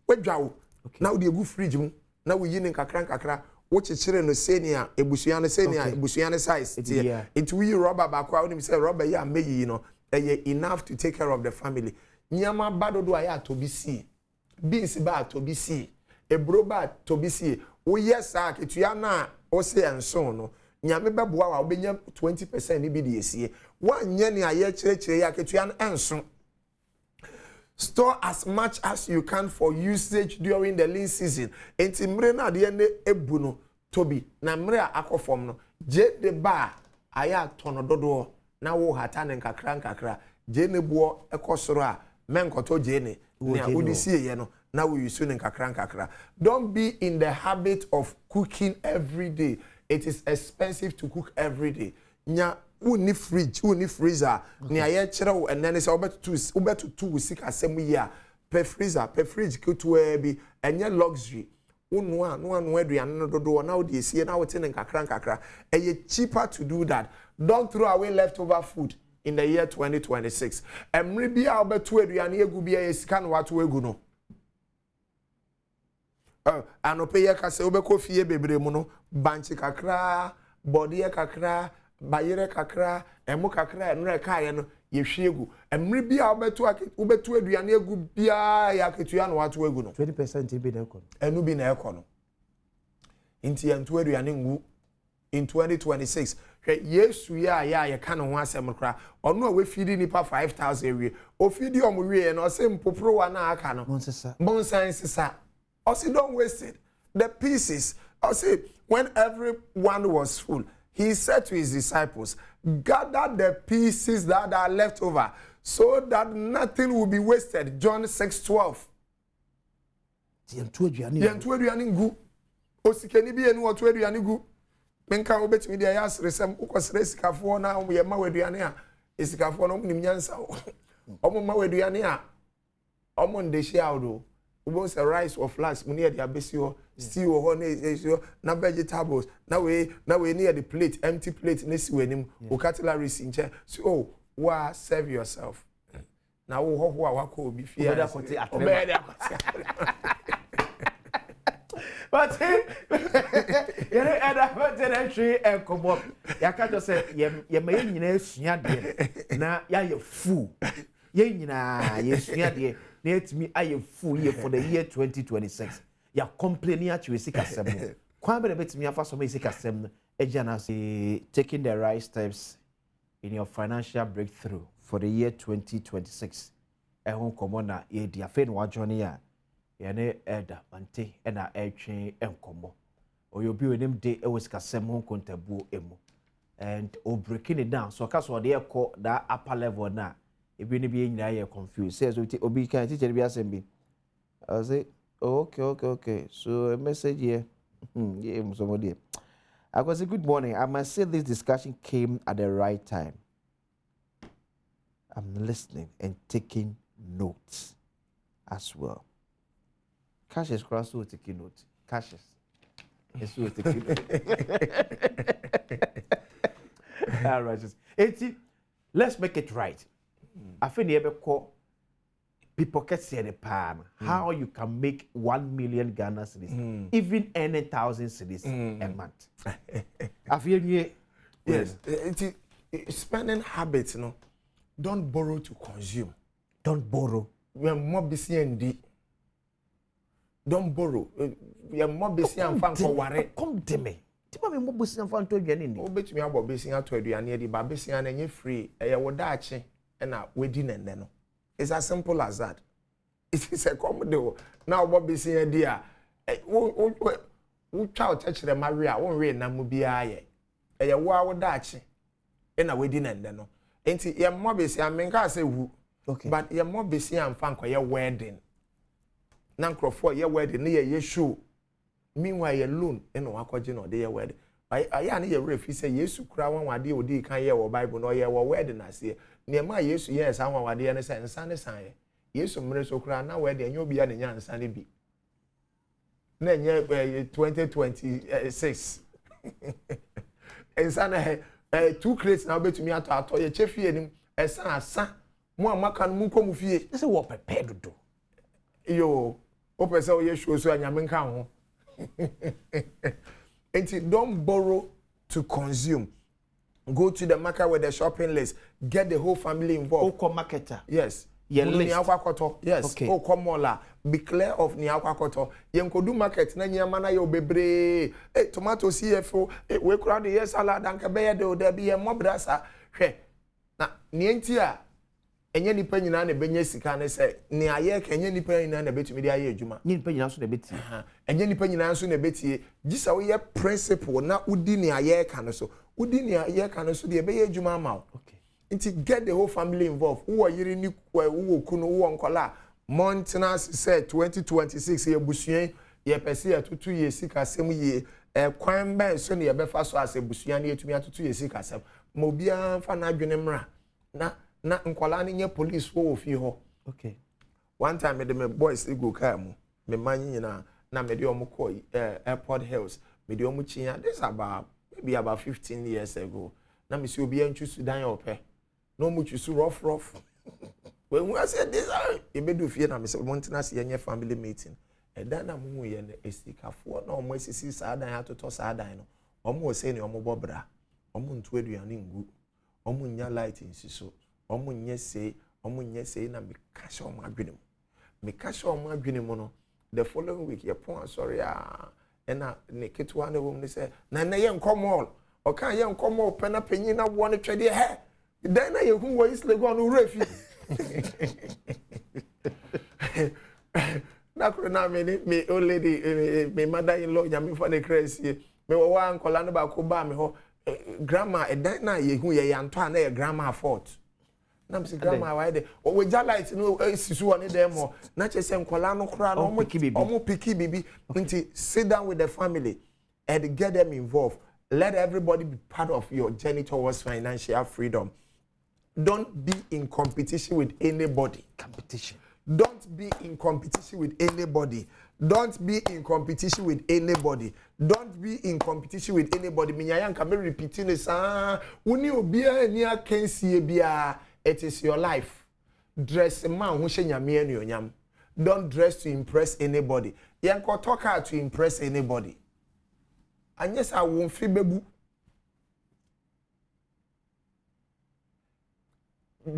wadwa wo na wo de go fridge mu na wo yi ne kakra wo chichire no senia ebusua no senia ebusua no size tie it we rubber ba kwa wo say rubber ya meyi no enough to take care of the family. Nyama badodo aya tobisi. Beans ba tobisi. Ebro ba tobisi. O yes a ketua na o say enso no. Nyame beboa wa obenya 20% ni bi de esie. Wanye ne aye kire ya ketua na enso. Store as much as you can for usage during the lean season. Enti mre na de ne ebu no tobi. Na mre akofom no. Je de ba aya tono dodo. Na wo hata ne nkakra jene buo ekosoro a menkoto jene ne odisi ye no na wo yusu ne nkakra. Don't be in the habit of cooking every day. It is expensive to cook every day. Nya uni fridge uni freezer ne aye kire wo enene se obetu tu sika asem yi a per freezer per fridge kutu bi enye luxury. No aduane no dodo na wo de esie na wo te ne nkakra. Cheaper to do that. Don't throw away leftover food in the year 2026. Emri bia obetu aduane egu bia esika no wato egu no. Anope ye kase obeko fie bebre mu no banchi kakra, body kakra, bayere kakra, emu kakra enre kaye no ye hwiegu. Emri bia obetu aduane egu bia ya ketua no wato egu no. 20% bi na ekọ. Enu bi na ekọ no. Inti entu aduane ngu in 2026. Yesu ya ka no ho asem kra ono a we feed nipa 5,000 we o feed omo we no se mpopro wa na aka no bonsan sisa o say don't waste it the pieces o say when everyone was full he said to his disciples gather the pieces that are left over so that nothing will be wasted. John 6:12. Yentu aduane ngu o sikeni bi enu o to aduane gu menka obetimi dia ya sresem ukosre sikafo na ye ma waduane a esikafo no nim nyansa omo ma waduane a omo ndeshi awdo ubo say rice or flax muni e dia besi ho stew ho na vegetables na we near the plate empty plate nesi wenim o cutlery nche so wa serve yourself na wo ho a wako obi fia but you know Adom TV and come up ya ka just say ye ma nyina esua de na ya ye fu ye nyina ye esua de na etimi aye fu ye for the year 2026 ya complaining at you sika sem kwa be betimi afa so me sika sem no eja na say taking the right steps in your financial breakthrough for the year 2026 ehun komo na ye dia fe no wa journey ya yene eda mante na etwe enkomo oyobi onim de ewes kasem ho kontabuo emu and o breaking it down so ka so de ekọ that upper level na ebi ne bi nyina ye confused says obi kan teacher bi asem bi I say okay so a message here yeah somebody I was a good morning. I must say this discussion came at the right time. I'm listening and taking notes as well. Cassius Cross will take notes. Cassius. Yes, will take notes. All right. Let's make it right. I think you call people can say the pan how you can make 1 million Ghana cedis, even earning 1,000 cedis a month. I feel you. Yes. Spending habits, no. Don't borrow to consume. Don't borrow. We are more busy and deep. Don't borrow. We are more busy and fun for worry. Come to me. Tima me more busy and fun to again. Oh, bet me about busy and to you and the babysy and any free. I would dache and a wedding and then. It's as simple as that. It is a common now what be saying dear. Who child touch the Maria, won't read Namubiaye. A wow dachi. And a wedding and then. Ain't it your mobby? I mean, I say who. Okay. But your mobby see and funk your wedding. Nancro for your wedding near your shoe. Meanwhile, your loan and no aquagin or their wedding. I need a ref. He say, yes, you cry one deal with can't hear or Bible or your wedding. I say, near my yes, I want the understand and Sunday sign. Yes, some minutes so cry now wedding, you'll be at the young Sunday be. Then 2026. And Sunday, 2 crates now bet to me at our toy, cheffy and him, as son, more macan muko mufie. That's what prepared to do. Yo, open so you show so and yamin count. And don't borrow to consume. Go to the market with the shopping list. Get the whole family involved. Oko marketer. Yes. Yes. Okay. Oko mola. Be clear of Niakwakoto. Yenkodu market. Na nyamana yo bebre. Tomato CFO. We crowd the salad and kabaya do there be a mobrasa. Na nientia. Enye nipa nyina na benye sika ne se ne aye ka enye nipa nyina na betumi de aye adwuma nipa nyina so na beti enye nipa nyina so na beti gisa wo ye principle na udi ne aye ka no so udi ne aye ka no so de be ye adwuma ama okay nti get the whole family involved wo yiri ni wo kunu wo nkola maintenance say 2026 ye busua ye pese ya tutu ye sika sem ye kwan ben so ne ye be fa so ase busua ne etumi atutu ye sika sem mo bia fa na adwene mra na nkwala ni nye police wo fi ho. Okay. One time me boys go car mu. Me man nyina na me de omo call Airport Hills. Me de omo chinya. This about maybe about 15 years ago. Na me see obi antwu Sudan ope. No mu twu rough. When I said this e be do fie na me say mountain as ye family meeting. E dan na mu ye na esikafo na omo asisi saadan atoto saadan no. Omo say ne omo bobra. Omo ntu aduane ngu. Omo nya light nsiso. Omunye say na me cash on my dream. Me cash on my dream no. The following week, your point sorry and na naked one woman say, na yen come all. Or can yen come all pen up penny na one trade your hair. Then I who was like on refi. Na me old lady me mother-in-law yami for the crazy. Me wa uncle and about Kuba me ho grandma and then na ye who ye Antoine a grandma fault. Na msi grandma why de o we ja light no sisu one dem mo na che se nkola no kra no omo piki bibi nti sit down with the family and get them involved. Let everybody be part of your journey towards financial freedom. Don't be in competition with anybody. Don't be in competition with anybody. Don't be in competition with anybody. Don't be in competition with anybody. Minyayan can be repeating this. Uni obia ni akensi bia. It is your life. Dress a man who nyam. Don't dress to impress anybody. Yanko talk out to impress anybody. And yes, I won't feel baby.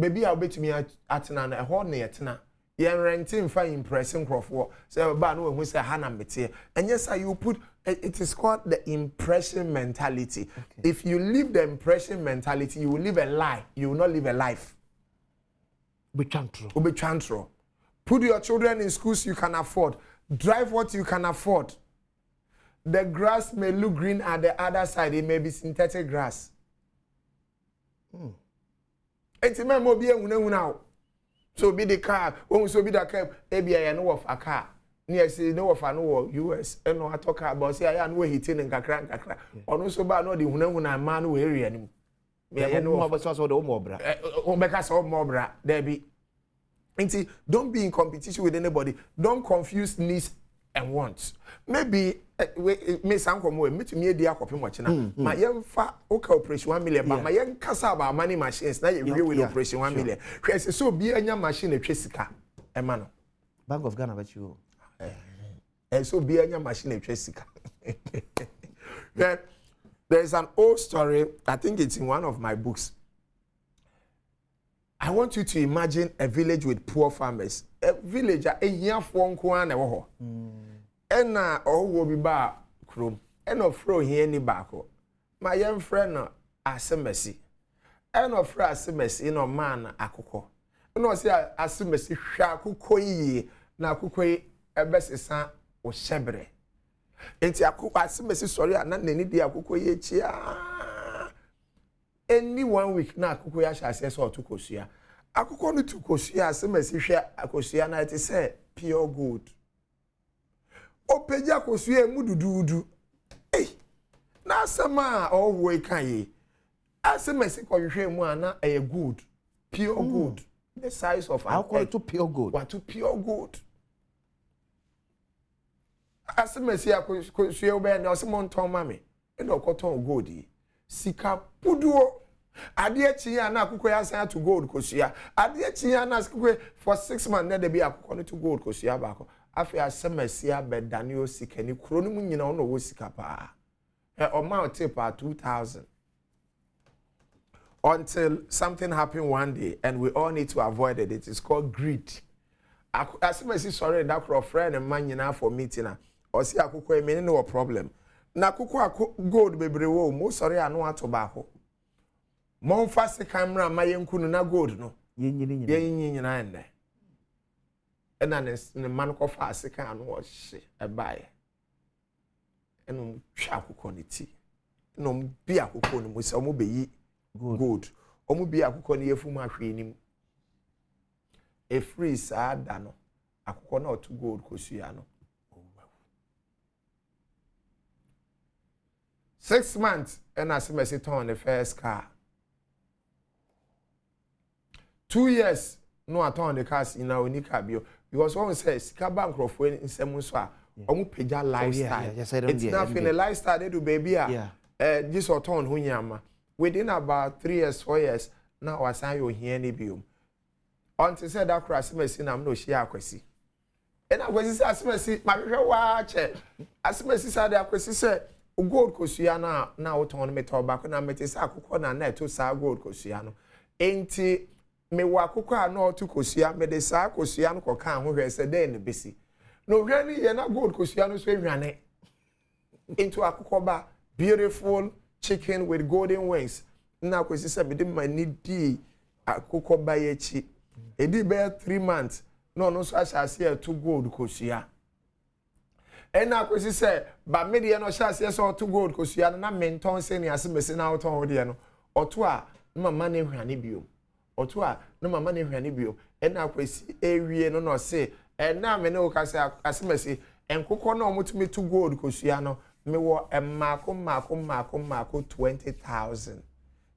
Baby, I'll bet me at an a horn near Tina. Yan renting for impressing Crawford. So, but no one will say Hannah Metia. And yes, you put it is called the impression mentality. Okay. If you live the impression mentality, you will live a lie. You will not live a life. Be true. Put your children in schools you can afford. Drive what you can afford. The grass may look green at the other side. It may be synthetic grass. So be the car. When so be the car, maybe I know of a car. Near say no of an US. And no I talk about say I know hitting and kakra. Or no so bad no the huna man who area anymore. Me know of so the mobra. Because of mobra there be. Don't be in competition with anybody. Don't confuse needs and wants. Maybe me sanko mo me to me dia kopi mo china. Ma yemfa oka operation 1 million but ma yen kasa about money machines na ye with operation 1 million. Kwese so bi anya machine etwe sika. E ma no. Bank of Ghana bet you. So be anya machine etwe sika. There's an old story, I think it's in one of my books. I want you to imagine a village with poor farmers. A village a year for nko na wo ho. Ena owo bi ba krom. Ena ofro here ni baako. My young friend no asemesi. Ena ofro asemesi no man akoko. no say asemesi hwa akukọ yi na akukọ yi ebesesa o shebre enti akukọ asemesi sori ana nani di akukọ yi echia any 1 week na akukọ ya hyase so otukosua akukọ no tukosua asemesi hwa akosua na it say pure gold opeja kosua emu dududu na asema owo ikan asemesi kohwe mu ana e good pure gold the size of how call it to pure gold what to pure gold asemesi akosua obe na osemo nton mame e do koton gold yi sika puduo ade achi ya na akukọ ya san to gold kosua ade achi ya na akukọ for 6 months na de bi akukọ no to gold kosua ba ko afi asemesi abedane o sika ni kuro no mu nyina ono wo sika pa amount tip 2000 until something happened one day and we all need to avoid it. It is called greed. Asemesi sorry that crop friend and man nyina for meeting or see akukọ e me no problem na akukọ gold bebre wo mo sorry anu atobako mo fast camera mayenkunu na gold no yenyina ende ena ne man ko fast kan anu o hye e bae eno twa akukọ ne ti no bi akukọ ne mo se mo beyi gold omu bi akukọ ne yefu ma hwe nim e free sa da no akukọ na otu gold kosua no 6 months and asemesi turn the first car 2 years no aton the cars in our car bio because one says sika bank of when in semun so a omu peja lifestyle it's not in a lifestyle they do baby this or turn hunyama within about 3 years 4 years now asan you here ni bio until said that cross asemesi na no share akwesi and akwesi say asemesi ma hwehwe wa che asemesi say akwesi say gold kosua na woton me to baako na mete sa akukọ na to sa gold kosua no enti me wa akukọ a na otu kosua me de sa kosua no koka ho hwe se den besi no hwe ni ye na gold kosua no so hwane into akukọ ba beautiful chicken with golden wings na kwesi se me de mani di akukọ ba ye chi edi be 3 months no so ashase to gold kosua ena kwesi se ba media no shase so to gold kosua na menton se ni asemesi na oton ho de no oto a na mama na hwane bio oto a na mama na hwane bio ena kwesi ewie no se ena me ne o ka se asemesi enkokọ na omutumi to gold kosua no me wo mako 20,000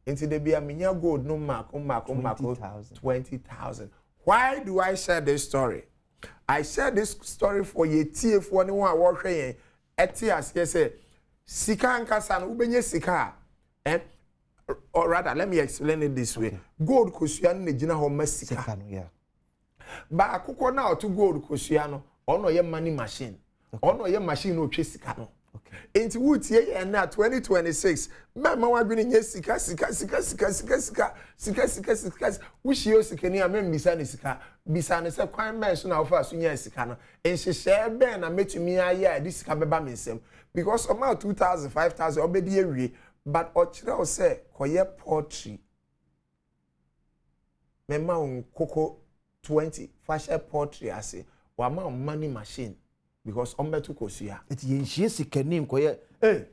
into the bia menya gold no mako 20,000 why do I share this story? I share this story for ye tie for anyone a wo hwe yen eti ase say sika nkasa no ubenye sika or rather let me explain it this way gold kosua no gina ho masika no yeah ba akukọ na otu gold kosua no ono ye money machine ono ye machine no twe sika no enti wutie ye na 2026 mama wadwene nye sika wushio sika ni amembisa ne sika bisa ne se kwan men so na ofa so nya sika no enhyehyɛ ben na metumi aye di sika beba mensem because about 2,000 5,000 obedi awie but ochire o se koye poultry mema nkoko 20 fashion poultry ase wa ma money machine because ombetu kosua it yenhie sikani nkoye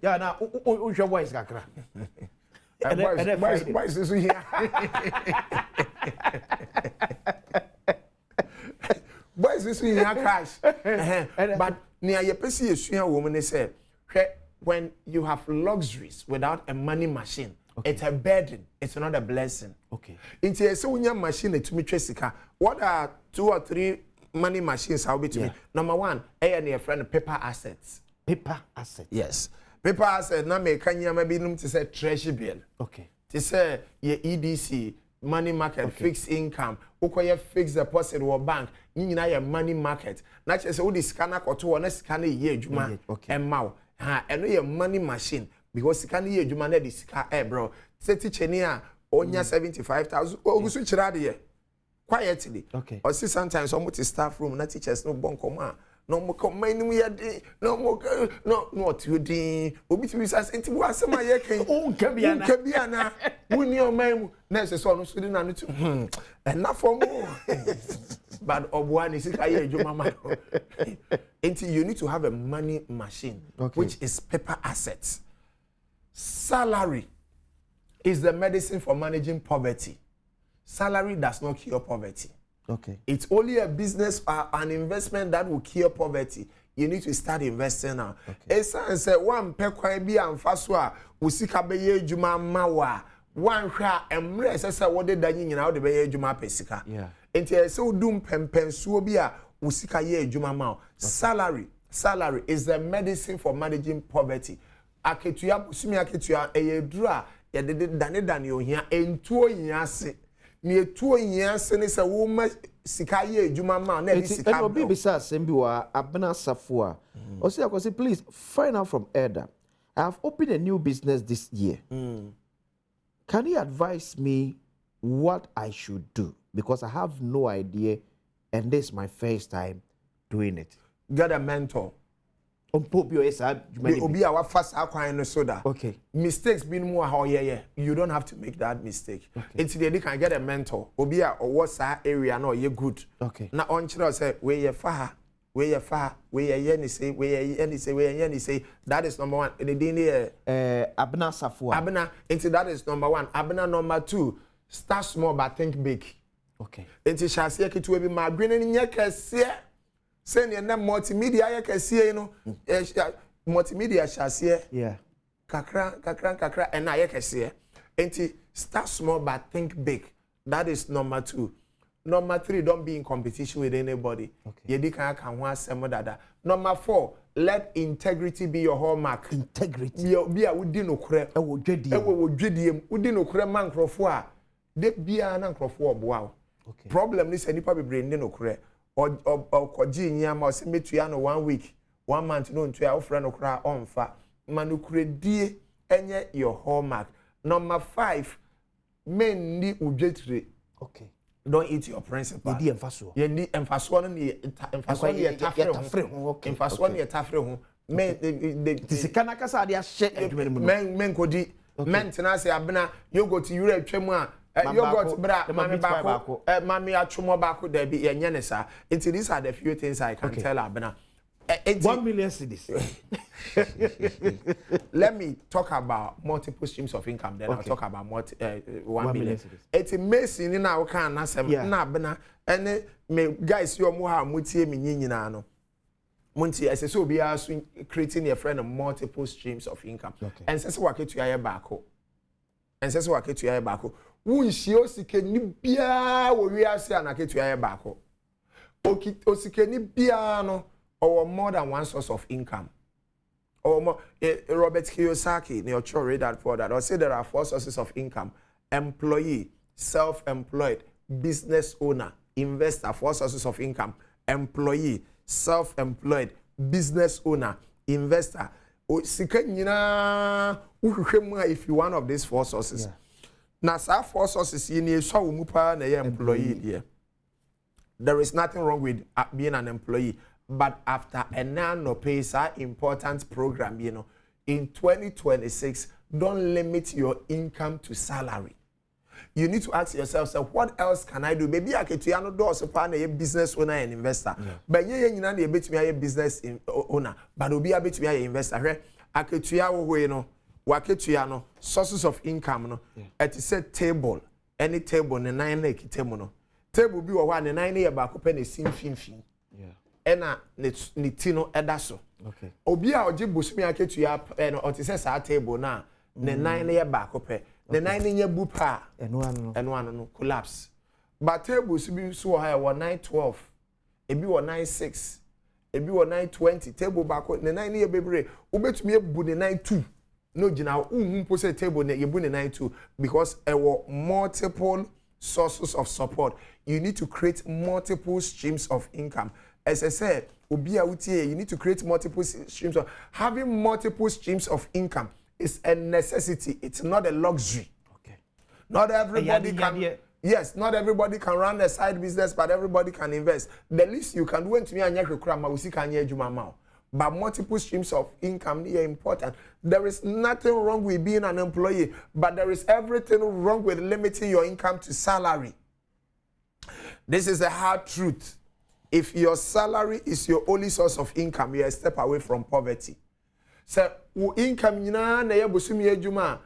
ya na unhwe voice kakra boys so here boys so here crash but near your pesi esua wo me say when you have luxuries without a money machine it's a burden it's not a blessing into a so unya machine to me sika what are 2 or 3 money machines how be to me number 1 your friend paper assets yes paper asset na me kanya ma binum to say treasury bill to say your EDC money market fixed income ukoye fixed deposit or bank ni nyina your money market na che say wo di scanner koto na scanner ye adwuma emma eno your money machine because scanner ye adwuma na di sika bro say teacher ni a onya 75,000 ogusu chira de quietly or see sometimes almost staff room na teachers no bon koma no mo come my name yet, no more, no, not you, Dean. Obi to be says, into what's my yakin. Oh, Cabiana, when your man, next one, Sweden, and not for more. But of one is your mama. Until you need to have a money machine, which is paper assets. Salary is the medicine for managing poverty. Salary does not cure poverty. Okay. It's only a business or an investment that will cure poverty. You need to start investing now. Esa say one pe kwan bi amfaso a usika be ye adwuma mawa. One hwa emre say wo de danyi nyina wo de be ye adwuma pesika. Yeah. Enti ese udum pempensuo bi a usika ye adwuma ma. Salary is the medicine for managing poverty. Aketua busumi aketua eyedura ye de dane ohia entuo yiase. Ni etuo yiase ne se wo ma sika ye adwuma ma na bi sika. And obi bisa sembi wa abena safua. Osi akosi, please find out from Adam. I have opened a new business this year. Can you advise me what I should do? Because I have no idea, and this is my first time doing it. Get a mentor. Obi our first acquire soda. Okay. Mistakes being more how you don't have to make that mistake. Okay. Until they can get a mentor. Obi or what's that area no you good. Okay. Now on children say where you far, where you yenny say, where you yenny say that is number one. The day Abena Safua. Abena into that is number one. Abena number two. Start small but think big. Okay. Until shall see to be my green in your case. Send your name multimedia, you can see, you know, multimedia shall see, yeah, kakra, and I can see. And start small but think big. That is number two. Number three, don't be in competition with anybody. Okay. Number four, let integrity be your hallmark. Integrity. Be a would no credit. Within no credit man crofwa. They be an uncrofwa. Wow. Problem is any probably brain no credit. Or kwaji nyama o se metua no 1 week 1 month no ntua o frɛ no kra onfa manukredie enye your hallmark. Number 5, men ni udwetire. Okay. Don't eat your principal. Ye emfaso. Ye ni emfaso no ni emfaso ni tafre ho. Okay. Emfaso ni tafre ho. Men tisikana kasa ade ahye adwuma mu. Men kodi men tena se abena yogurt yura twam a yogurt bra mami bako mami atwomo bako da bi yenye ne sa. Until these are the few things I can tell abena. 1 million cedis. Let me talk about multiple streams of income, then I'll talk about 1 million. It's amazing in our can na abena and me guys you mo ha mutie me nyina no. Monty as so be creating a friend of multiple streams of income. And says work to your bako. And says work to your bako. Wunshi osike ni bia wo wi ase anake to your bako. Osike ni bia no or more than one source of income. Or more Robert Kiyosaki, you read that for that. Or say there are 4 sources of income: employee, self-employed, business owner, investor. 4 sources of income: employee, self-employed, business owner, investor. If you one of these 4 sources. Now, 4 sources you need so employee. There is nothing wrong with being an employee. But after a non-pay important program, you know, in 2026, don't limit your income to salary. You need to ask yourself, so what else can I do? Maybe I can do also a business owner and investor. But you know, a bit to be a business owner, but will be a bit to be an investor. I can sources of income. No, it is a table, any table, and 9 table. Table be 1 and 9 year back open a sin fin. Ena ni tino edaso. Okay. Obi a oje bosumi aketua o te say table na ne 9 year back open. The 9 year bu pa eno ano no collapse. But tables bi so high 912. Ebi 96. Ebi 920. Table back the 9 year bebre. Obetumi ebu the 92. No gina unhu say table ne yebu the 92 because there were multiple sources of support. You need to create multiple streams of income. As I said, you need to create multiple streams of having multiple streams of income is a necessity. It's not a luxury. Okay. Not everybody can. yes, not everybody can run a side business, but everybody can invest. The least you can do is to me and your but multiple streams of income are important. There is nothing wrong with being an employee, but there is everything wrong with limiting your income to salary. This is a hard truth. If your salary is your only source of income, you are a step away from poverty. So, income na ya busumi ejuma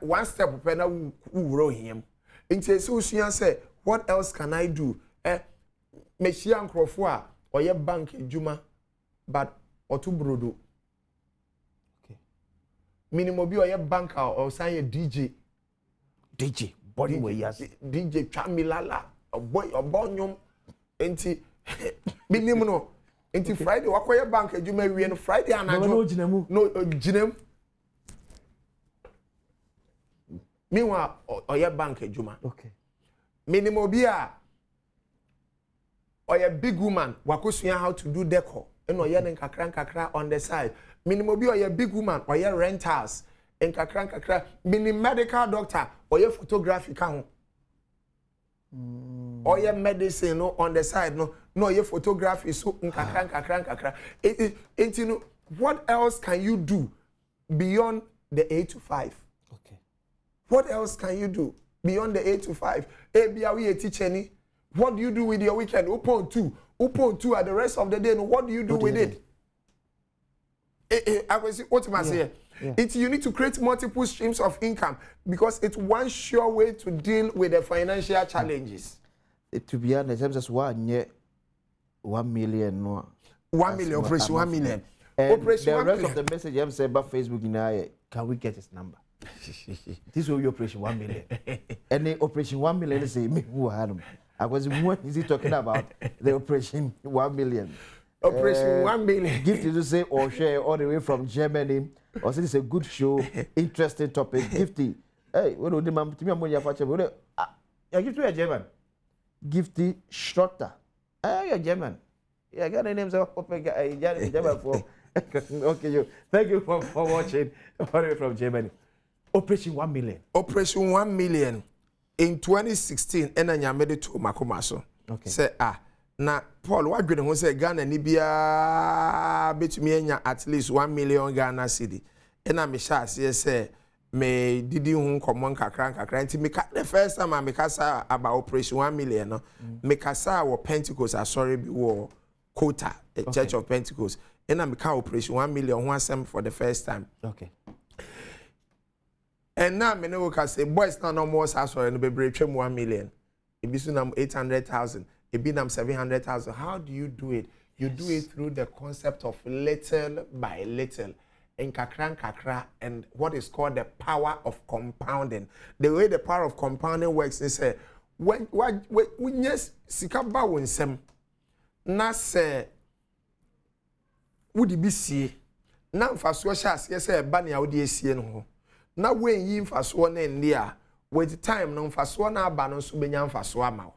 one step up na uro him. Nti so say, what else can I do? Me hia nkrofo a oye bank ejuma but otu brodo. Okay. Minimum bi oye banker or say DJ. DJ body way yes. DJ chamilala boy obonyum enti minimum no enti Friday wakoye bank ejuma wie no Friday anajo no ginemu no ginemu meanwhile oye bank ejuma. Okay. Minimum bi a oye big woman wakosua how to do decor eno oye nkakra on the side. Minimum bi oye big woman oye rentals nkakra mini medical doctor oye photography ka ho. Oye medicine no on the side no oye photography so nkakra. It you know what else can you do beyond the 8 to 5? Okay. What else can you do beyond the 8 to 5? Bia we a teacher ni. What do you do with your weekend? Upon two at the rest of the day. No, what do you do with it? I will see what I say. It's you need to create multiple streams of income because it's one sure way to deal with the financial challenges. To be honest, I'm just 1 million no. 1 million, operation 1 million. Operation the rest of the message I'm saying about Facebook now, can we get his number? This will be operation 1 million. Any operation 1 million say me who had him. I was what is he talking about? The operation 1 million. Operation 1 million. Gift to say or share all the way from Germany. Or say it's a good show, interesting topic. Gifty. Hey, what do the man to me when you watch it? I give to a German. Gifty Schrotter. You're German. Yeah, I got the names of German for. Okay, you. Thank you for watching all the way from Germany. Operation 1 million. Operation 1 million in 2016. And I made it to Makomaso. Okay. Say na Paul, what good say Ghana ni bia betumi at least 1 million Ghana cedi. And I'm sure say me didi hu komon kakra nti me the first time I make kasa about operation 1 million no me kasa wo Pentecost sorry bi wo quota Church of Pentecost. And I'm operation 1 million ho asem for the first time. Okay. And now me no say boys now no more sorry no be twem 1 million. It be soon 800,000. It be 700,000. How do you do it? You do it through the concept of little by little. And kakra, and what is called the power of compounding. The way the power of compounding works is when yes, sikaba wonsem na se would be see na mfaso shas yes ba na wodi esie no ho na wen yi mfaso na ndia with time no mfaso na aba no so benya mfaso ama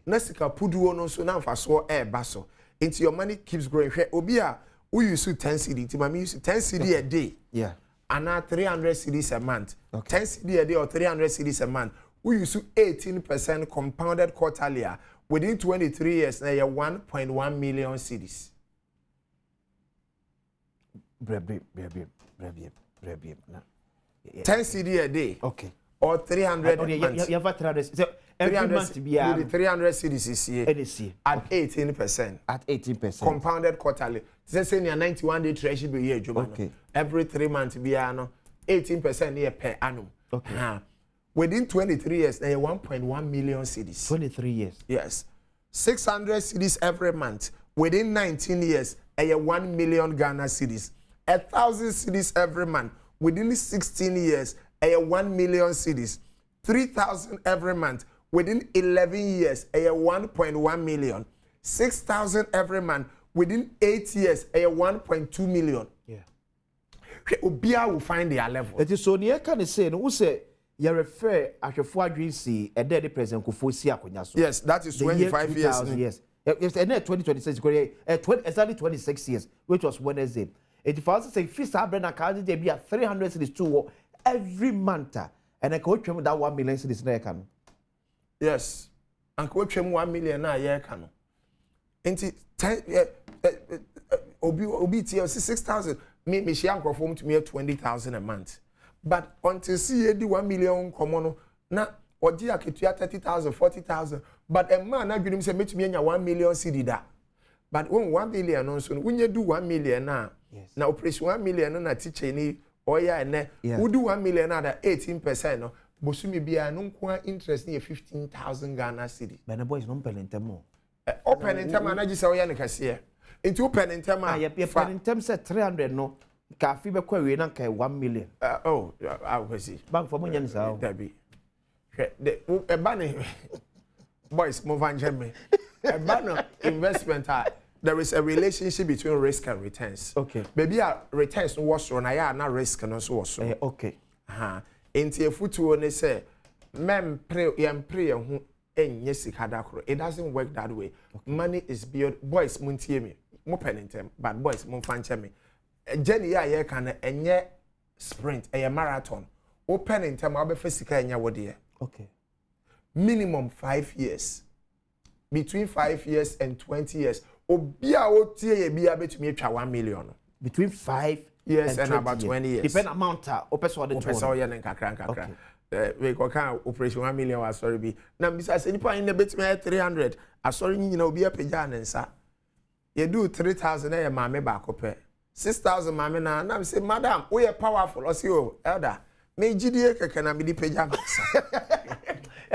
na sika puduo no so na mfaso eba so until your money keeps growing. Obi a we use 10 cedi ti mama use 10 cedi a day, yeah, and 300 cedis a month. Okay. 10 cedi a day or 300 cedis a month. We use 18% compounded quarterly. Within 23 years now you 1.1 million cedis. Brebi. 10 cedi a day, okay, or 300 a month. You have 300. So every 300 month be 300 cedis is here at 18%. At 18%. Compounded quarterly. Say 91 day treasury be here, okay. Every 3 months be 18% year per annum. Okay. Within 23 years, there are 1.1 million cedis. 23 years. Yes. 600 cedis every month. Within 19 years, there are 1 million Ghana cedis. 1,000 cedis every month. Within 16 years, there are 1 million cedis. 3,000 every month. Within 11 years, there are 1.1 million. 6,000 every month. Within 8 years, there are 1.2 million. Yeah. Obia will find their level. It is so near can say no say you refer ahwefo adwensi e dey the president kofo si akonya so. Yes, that is 25 years. Yes. Yes, and 2026 exactly 26 years, which was Wednesday. It was say fees are brand account dey be at 300 cities every month, and I could that 1 million cities na can. Yes. And we pay 1 million a year can. Enti obi tie 6,000 me she anko form to me 20,000 a month. But until see the 1 million komono na oji aketua 30,000 40,000 but a man na dwunim say metumi anya 1 million cedi da. But when 1 million no so when you do 1 million na na operation 1 million na teacher ni oya ene we do 1 million na that 18% no bosumi bia no nko interest ni 15,000 Ghana cedi. But the boys no penentemo. Open in term na gisa oya ne kase. Into open in term ah ye pen in term say 300 no ka fi be kwa we na ka 1 million. I will see. Bank for money nsa. That be. The banner boys move on me. A banner investment there is a relationship between risk and returns. Okay. Baby returns no was run na risk no so was. Okay. Enti efutu ne say mem pray hu enye sika da kro. It doesn't work that way. Okay. Money is beyond boys muntie me. Mo penentem but boys mo fanche me. Journey ya kan enye sprint, a marathon. Open in time abefa sika enye wode. Okay. Minimum 5 years. Between 5 years and 20 years. Obia otie ye bia betumi atwa 1 million. Between 5 years and about 20 years. Depend amount opeso de to. Opeso ye nkakra. We go kan operation 1 million was sorry be. Na bisa se nipa in betumi 300. Asori nyina obi apagya ne nsa. You do 3,000 na ye maame ba kope. 6,000 maame na say madam, we are powerful. O say o elder. Me gidie keke na me di pagya nsa.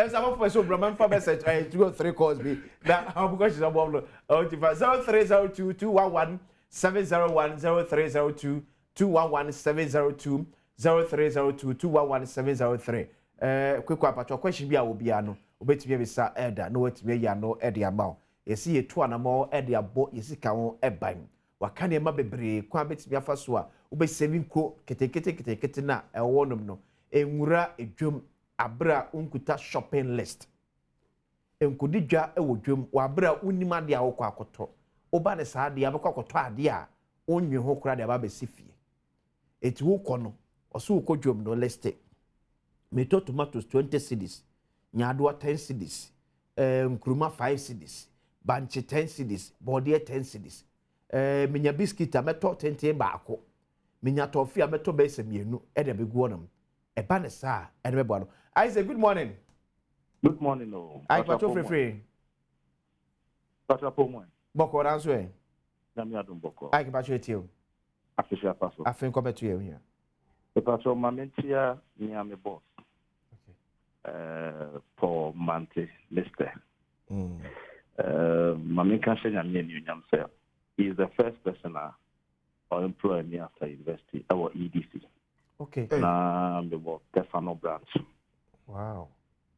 If someone for so Brahman for message, I go 3 calls be that how because she's a bubble. 0302 211 701 0302 211 702 0302 211 703. Quick up question be a obia no. Obetime be sa elder no wetime ya no e dia ma. Yesi ye to anamo e dia bo yesi ka won e ban. Waka ne ma bebre kwa betime afa so a obe saving ko ketekete na e wonom no. Enwura edwom abra unkuta shopping list. Enkudidwa e wodwom wa abra unima de a wokọ akoto. Oba ne saa de abekọ akoto ade a onwe ho kura de aba besifie. Eti wokọ no oso wokọ dwom no list. Meto tomatoes 20 cedis, nyadoa 10 cedis, nkruma 5 cedis, banche 10 cedis, bode 10 cedis. Minya biscuit meto 10 baako. Minya toffee meto be semienu e de begu onam. Eba ne saa e de bebo no. I say good morning. Good morning, no. I patrol free. Patrol pomo. Boko ranso e. Na mi adum boko. I patrol etio. Afisha paso. Afin ko betu e here. The patrol mamentia mi am boss. Okay. For Mante Mister. Mamin kan shenya mi nyam say. He is the first person or employer me after university our EDC. Okay. Na me work Stefano branch. Wow.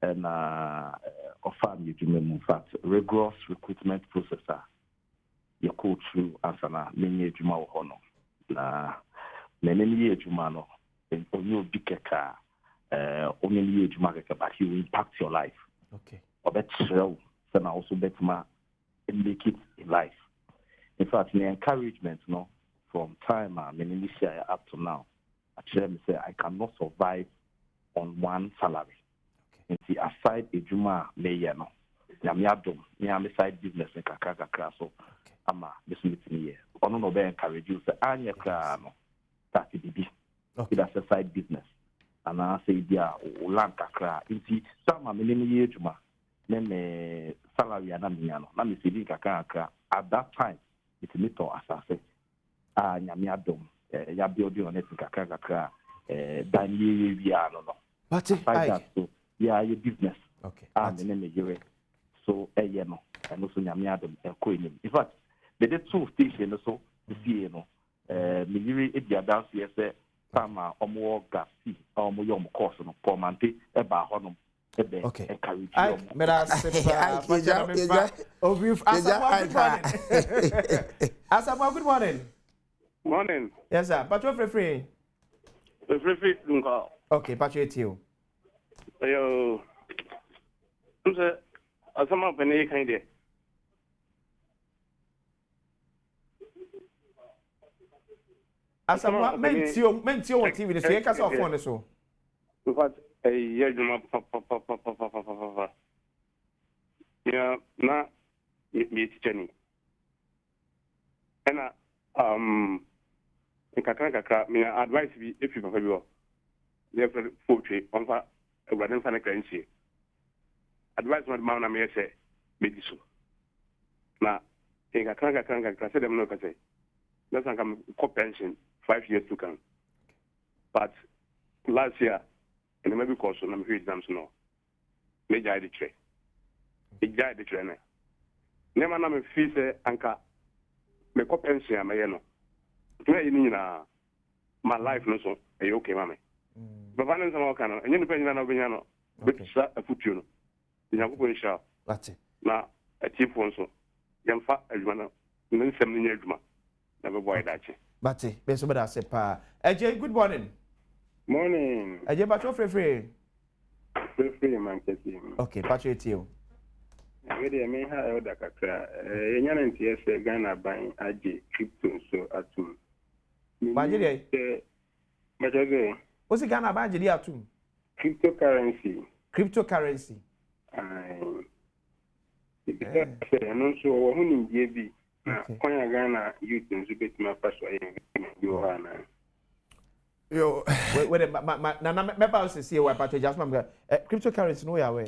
And offer me to me in fact rigorous recruitment processor. You go through ansana many juma hono. Na many juma no and you big ka only juma ka but he will impact your life. Okay. Or bet show then also bet ma make it in life. In fact, the encouragement no from time many years up to now. Actually say I cannot survive on one salary. Nti aside ejuma meya no na me adom me am side business kakaka so ama business me here ono no be encourage you say anya kra no start bibi okay that's a side business and I say dia o land kakra nti sama me ni ejuma me salary na me no na me sidi kakaka at that time it me to asase anya me adom ya build on it kakaka dan ye bia no but yeah, your business. Okay. And then you so you know, and also Yamiadum and Queen. In fact, they did 2 stations so the see no. Miliri Edia dance yes, Sama or more gas, or more young course no Pomante, Eba Honum. Okay. Encourage you. Asama, good morning. Morning. Yes, sir. Patrol free. Free, okay, patrol you. Yo, I'm saying, some of the kind of. As I'm not mentio on TV, the speakers off on so. What a year, Yeah, na me teacher and in kakra me advice be if you papa bi o therefore poetry on fa ewurade fa na kranchi advice what man na me say me di so na in kakra say dem no ka say let's come pension 5 years to come but last year and maybe course na me exams no me jai the tray na nema na me fee say anka me pension am ye no my life no so are okay mama but when some kind and you pension na obenya no but sa afutuo no nya ko insha that's it na achieve one so yamfa adwuma no nsem nya adwuma na be boy dachi but be so bada se pa eje good morning eje ba cho free man kesi okay patcho etio we dey me ha elda kakra enya na ntie se Ghana ban aje crypto so atum Bajiri Majaze. What's the Ghana Bajiri atum? Cryptocurrency. Okay. No so who ni bi na kwanya Ghana youth nso betima paso yo hana. Yo wait na me pa say we patch just mam cryptocurrency no ya we.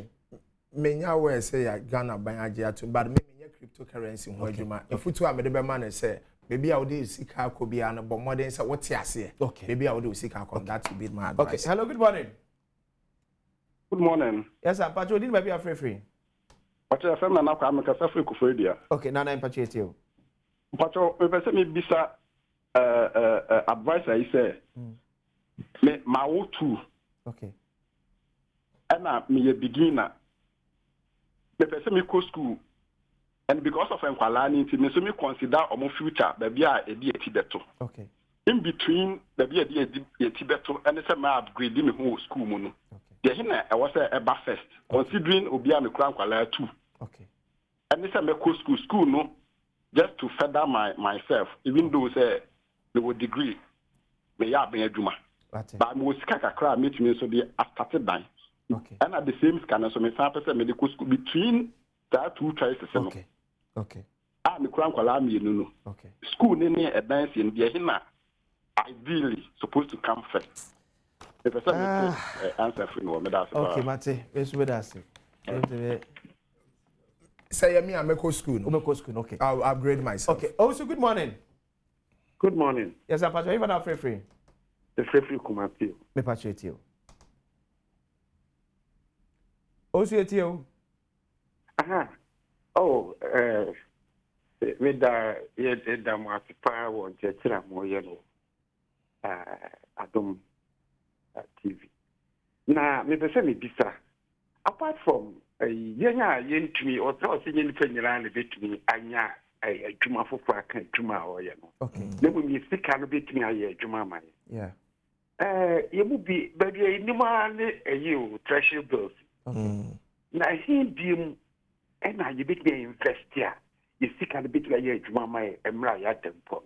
Menya we say ya Ghana ban age atum but me menya cryptocurrency ho adwuma. Efutu a me de be ma na say maybe I would do sika kobia no but more than say what ase. Okay. Maybe I would do sika kon that would be my advice. Okay. Hello, good morning. Good morning. Yes, I'm Pacho. Didn't maybe free. Pacho FM na kwa ameka free ku free dia. Okay, na Pacho etio. Pacho, we pese me bisa advice I say. Me ma wo tu. Okay. Ana me ye beginner. Me pese me go school. And because of Nkwalani, so me consider our future, baby, a beto. Okay. In between, baby, a beto, and it's a my upgrade in the whole school. Mono. Okay. The I was a first, considering Obia me Nkwalani too. Okay. And it's a me school, no, just to further myself, even though say the degree, me ya be adwuma. But I was kakra meet me so they started dying. Okay. And at the same scan, so me sample medical school between that two choices. Okay. Okay. Me kwala me no. Okay. School ni dance in the hina ideally supposed to come first. If I answer for no me that's okay, Mate. Yes, we that's it. Say me I make school. No? Make school, okay. I'll upgrade myself. Okay. Also good morning. Good morning. Yes, I'm Pacho. Even now free. The free kumati. Me Pacho etio. Also etio. Aha. Oh, with the Matipa or Jetra Moyelo, Adom TV. Now, with the semi bisa, apart from a yen to me or tossing in the bit to me, Anya, a Juma for Frak and Juma or Yano. Okay. Then when you speak a bit to me, a Juma money. Yeah. You would be, baby, no man, you treasure bills. Okay. Now, him. And now you bit me invest here. You see, can bit like you, my Emra temple.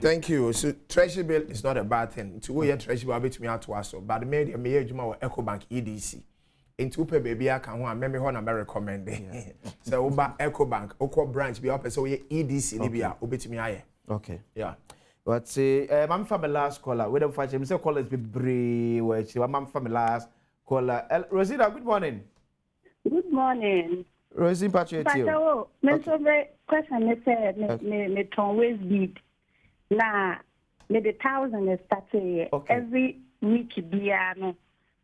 Thank you. So treasury bill is not a bad thing. To go your treasury bill bit me out to us. But the mayor Juma EcoBank EDC. Into pay baby I can one maybe one I recommend. So over EcoBank, Oko branch be up so we EDC Libya obit me aye. Okay. Yeah. But say I'm from the last caller. We don't fight him. Say callers be brave. Which I'm from the last caller. Rosina, good morning. Good morning. Rosina Patriotio. Me so be question me say me ton ways beat. Na me the 1,000 start every week bia no.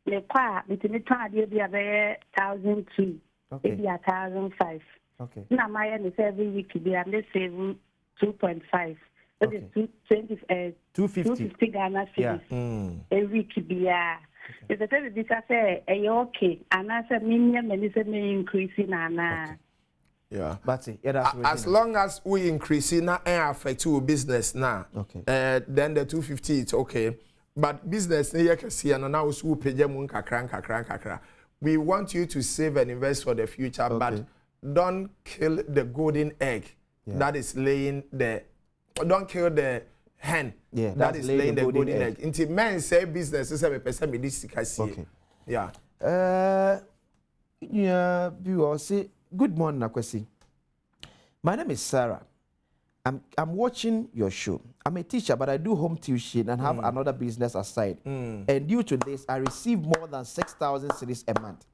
Me kwa me ton ade bia be 1,002. Okay. Be 1,005. Okay. Na my me every week bia me save 2.5. That is 250 Ghana cedis. Every week bia. It's a tell this say okay, and I said minimum me increasing and yeah. But yeah, that's as long as we increase now and affect your business now. Okay. Then the 250 it's okay. But business you can see and now we pay them kakra. We want you to save and invest for the future, but don't kill the golden egg that is laying the. Don't kill the hen that is laying the golden egg. Until men say business is a person with this. Okay. Yeah. Yeah, you say good morning, Akwesi. My name is Sarah. I'm watching your show. I'm a teacher, but I do home tuition and have another business aside. And due to this, I receive more than 6,000 cedis a month.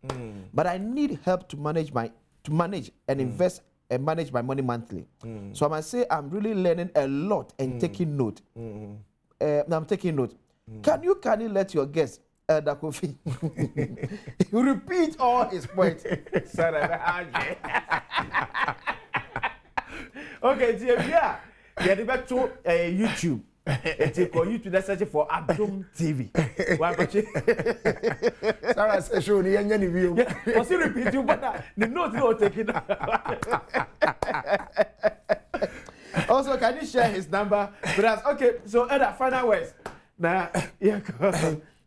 But I need help to manage and invest and manage my money monthly. So I must say I'm really learning a lot and taking note. I'm taking note. Can you let your guest Elder Kofi repeat all his points? Okay, yeah, the back to YouTube. It's for you to search for Adom TV. Why, Sarah says, "Show the young view." What's repeat you, but the note not taking. Also, can you share his number? But okay, so Elder, final words. Now, yeah,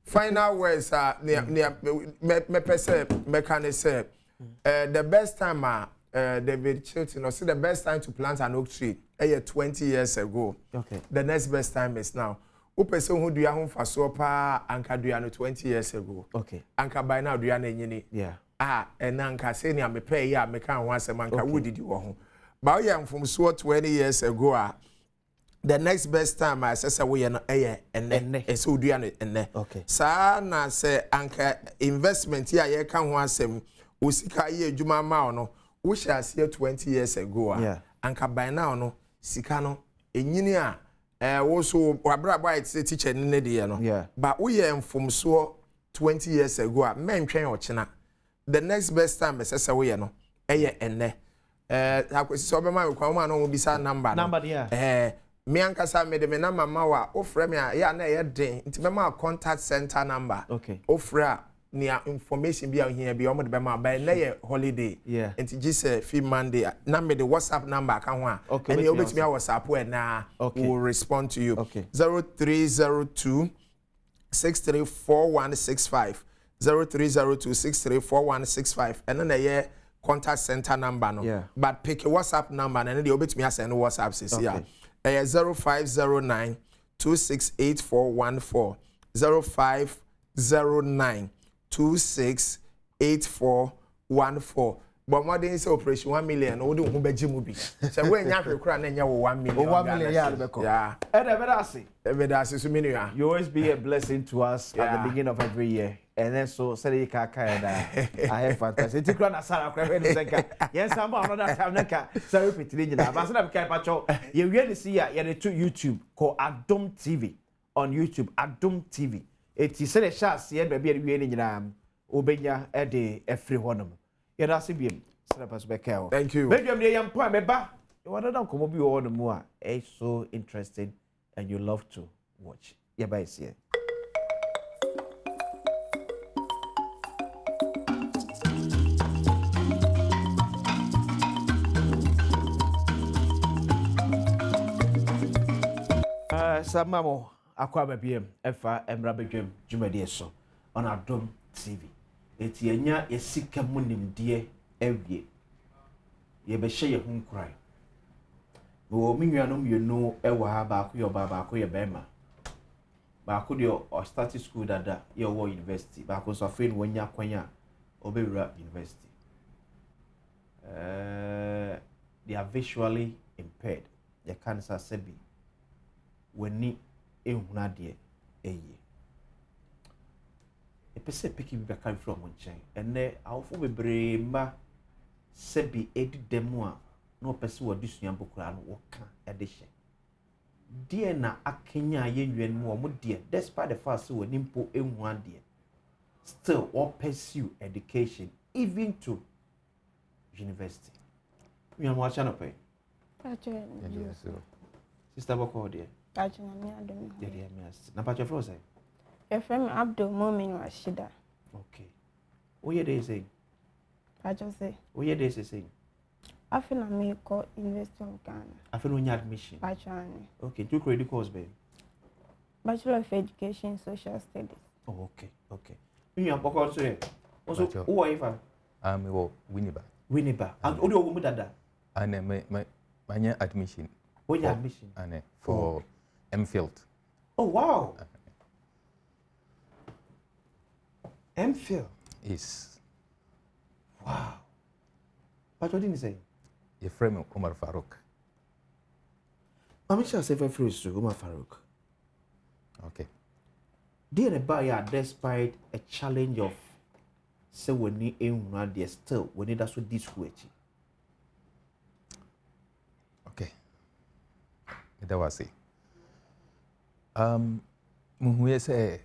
final words are the best time David Chilton say the best time to plant an oak tree 20 years ago. Okay. The next best time is now. Who person who do ya home for so pa anka do ya no 20 years ago. Okay. Anka by now do ya na nyini. Yeah. And anka say ni me pay ya me kan ho asem anka wo didi wo ho. Ba we am from so 20 years ago the next best time I say we no enne e so do ya no enne. Okay. Sa na say anka investment ya ye kan ho asem osika ye adwuma ma no we shall see 20 years ago. Yeah. Anka by now no sika no enyini a wo so wabraba it's a teacher ne de no. Yeah. But we am from so 20 years ago a mentwen ochena. The next best time I say we no enne. Akwesi so be ma kwa ma no bisa number. Number yeah. Me ankasa me de me number ma wa ofre me ya na ye den nti me ma contact center number. Okay. Ofre near information be here be omo de be ma by na holiday. Yeah. Nti gise fee Monday na me the WhatsApp number kan ho a. Okay. And you bet me WhatsApp we na will respond to you. Okay. 0302 634165 0302 634165 and then a contact center number no. Yeah. But pick a WhatsApp number and then you bet me send WhatsApp says okay. Yeah. 0509 268414 0509 268414. But more than say operation 1 million, no do beji mu bi. So when you kura na nya 1 million. 1 million yeah, yeah. Evidence so many. You always be a blessing to us at the beginning of every year. And then so say ka and I have fantastic. It kura na Sarah kura we say yes am another time na ka say repeat ni na. But say na ka pacho. You really see ya the to YouTube called Adom TV on YouTube Adom TV. It is a chance here be be ni nyina obenya e de efri honum. Thank you. It's so interesting and you love to watch. Yeah, bye. See you. Samamo akwaba biem efa emra bedwem dwumadi so on Adom TV. Eti enya esika munimdie ewie ye be hye ye hu nkrai wo minnuanom yenu ewa ha ba ko ye ba ko ye bema ba ko de o start school dada ye wo university ba ko so fe no nya kwanya obewura university they are visually impaired they cancer sebi wani ehuna de eye epese piki bi beka from nchen ene awofo bebre ma sebi edi demu a no pese wo disua bokura no wo ka ede hye die na akenya yenwen mu o mo die despite the fact say woni mpo ehu ade still all pursue education even to university we am watching up sister boko there na pacho fro say FM Abdul Rashida. Okay. What you say? I just say. What you say? I feel I'm a University of Ghana. I feel on your admission. Bachelor. Okay. Do credit course, babe. Bachelor of Education, Social Studies. Oh, okay. Okay. You are also. Also, who are you? I'm Winneba. Winneba. And what do you want that? And my admission. What your admission? And for MPhil. Oh wow. MPhil is Wow. But what did you say? Your friend Omar Farouk. I'm sure I say for free to Omar Farouk. Okay. Dear buyer, despite a challenge of say when you aim there still when it does with this way. Okay. That was it. We say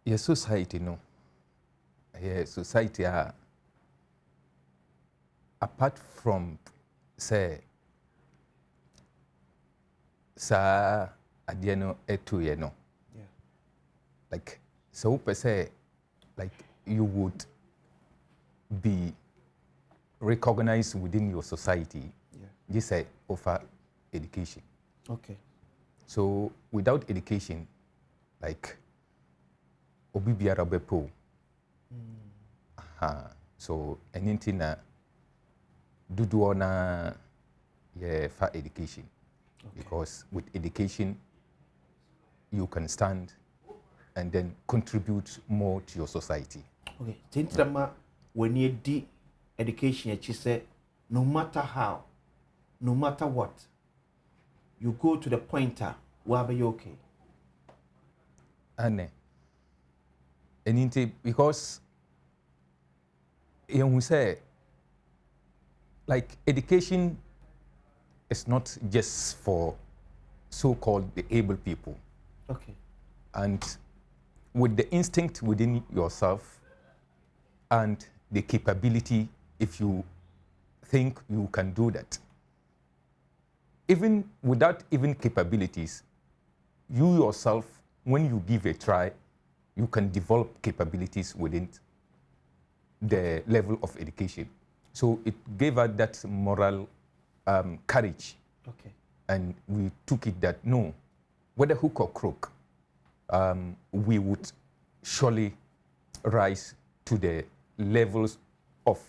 your society no. Your society apart from say sa adiano etu ye no. Yeah. Like so per se like you would be recognized within your society. Yeah. Just say offer education. Okay. So without education, like obi biara bepo. So anything na dudu na yeah for education. Okay. Because with education you can stand and then contribute more to your society. Okay. Tintrama when you do education, you say no matter how, no matter what, you go to the pointer, will be okay. And because you say like education is not just for so-called the able people. Okay. And with the instinct within yourself and the capability, if you think you can do that, even without even capabilities, you yourself, when you give a try, you can develop capabilities within the level of education. So it gave us that moral courage. Okay. And we took it that no, whether hook or crook, we would surely rise to the levels of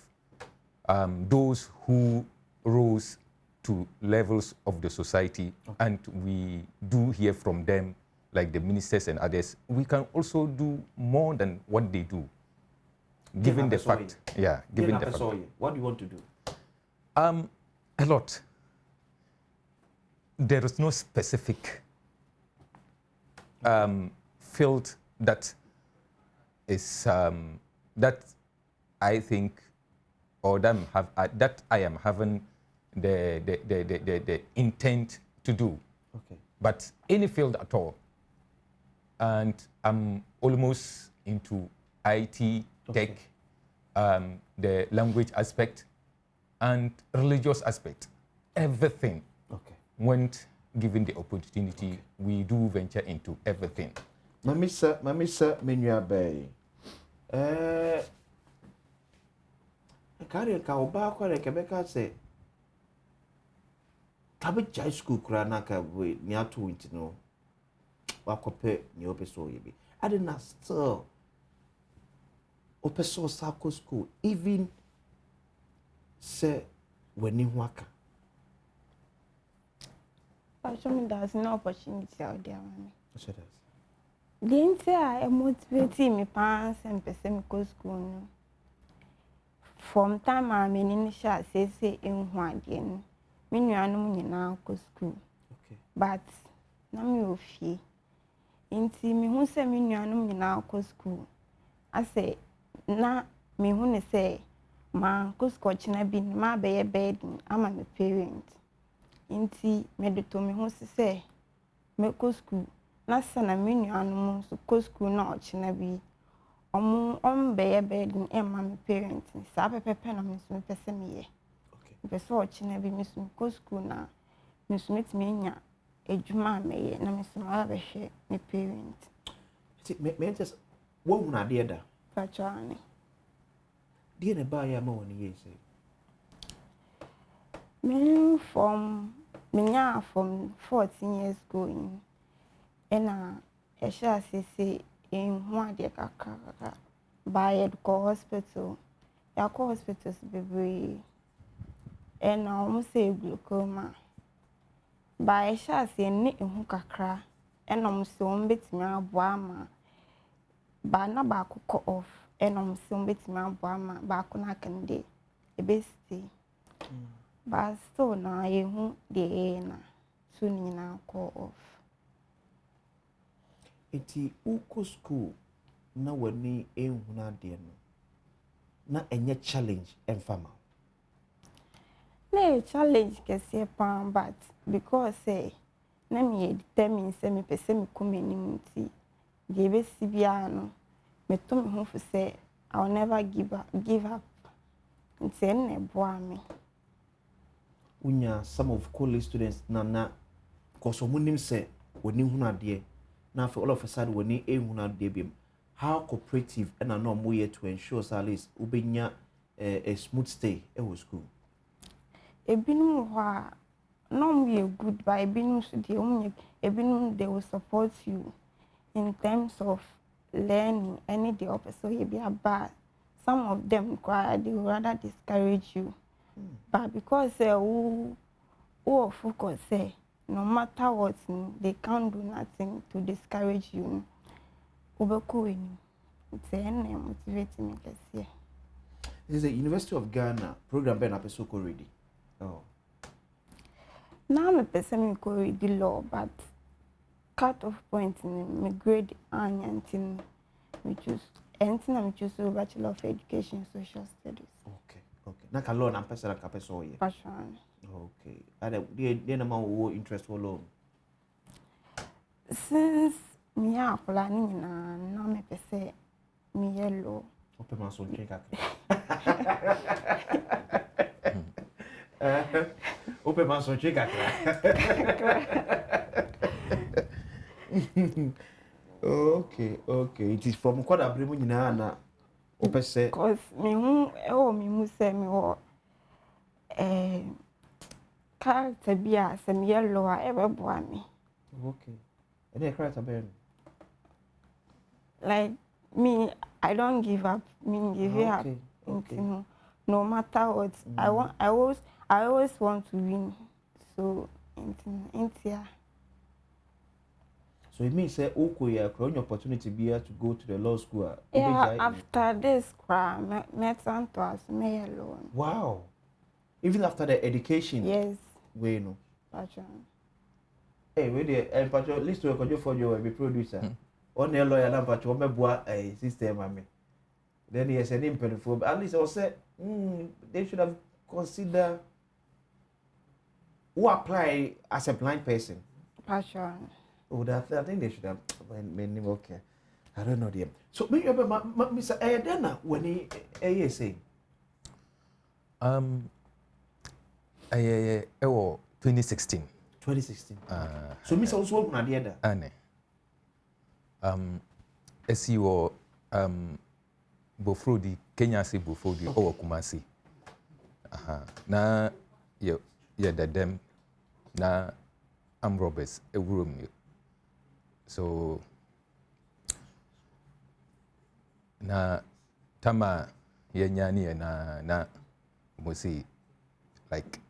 those who rose to levels of the society. Okay. And we do hear from them, like the ministers and others. We can also do more than what they do, given the fact. Yeah, given the fact. What do you want to do? A lot. There is no specific field that is that I think, or that I am having the intent to do. Okay. But any field at all, and I'm almost into IT, okay. tech, the language aspect, and religious aspect. Everything. Okay. Went given the opportunity, okay. We do venture into everything. Mamisa menua bay. Kare ka oba kware kebeka say tabe high school kura na ka we ni ato nti no wakope ni opeso yebi. I didn't still opeso sako school even say when you waka. Actually, there's no opportunity out there, mommy. Yes, it is. The entire motivating me parents and Mpensenpensemu school. From time I'm in initial say in one again. Me nuanum nyina go school. Okay. But na me ofie. Inti me hu say me nuanum nyina go school. I say na me hu ne say ma go school china bi ma be burden ama me parent. Inti me de to me hu say me go school. Na sana me nuanum so go school na china bi. Be burden ama me parent. Sa pepepe na me so pese me ye. Because watching every miss go school now, Miss Smith me a juma me na Miss Mother share my parent. Me just what would I dear da? Patrani. Dear the buyer more than years. Me from 14 years going. And I shall say in one day by a hospital. Ya hospitals be and I almost say glaucoma. By a shall say knit in and almost so bit me a boama. But not back off and I'm still betting my brother back on I can day a bestie. But still now you won't the na soon now call off. Iti uko school na wani ehuna de no na enye challenge emfama. Na challenge kese pan but because na me determine say me pese me come anim nti de be sibia no me to me ho say I will never give up nti na boa me. Unya some of college students na cause omunim say wani huna de na for all of a sudden wani ehuna de bim. How cooperative and I know more to ensure at least ubenya a smooth stay at school. Ebinum wa no we good by ebinum so de ebinum they will support you in terms of learning any the opposite so you be bad. Some of them they will rather discourage you. But because who focus no matter what they can't do nothing to discourage you. It's motivating me this year. This is the University of Ghana program Ben Apesoko already. Oh. Now I'm ready law, but cut-off point in my grade and we choose anything I choose to Bachelor of Education Social Studies. Okay. Na ka law na pesa la kapeso ye. Passion. Okay. Ada the na ma interest for law. Since me akola ni na me pese me yellow. Open my son check kakra. Open my son check kakra. Okay. It is from kwada bremu nyina na opese. Cause me hu say me wo character bia say me yellow a ebeboa me. Okay. And the character be like me, I don't give up. Give up. Okay. No matter what, I always want to win. So, So it means say okay, your opportunity be to go to the law school. Yeah, after this crime, next time to us, me alone. Wow. Even after the education. Yes. We know. Passion. Hey, we there. At least we can for you be producer. On the lawyer na but we boa system mami. Then he said Mpensenpensemu. At least I said they should have considered who apply as a blind person. Passion. Oh, I think they should have when okay. I don't know them. So maybe Mr. Ayadena when he say 2016. 2016. So Mr. also work na there. Ane. SEO Bofrodi Kenya si Bofrodi owo Kumasi. Na ye dadem na am robbers ewurom ni. So na tama ye nyani na mosi like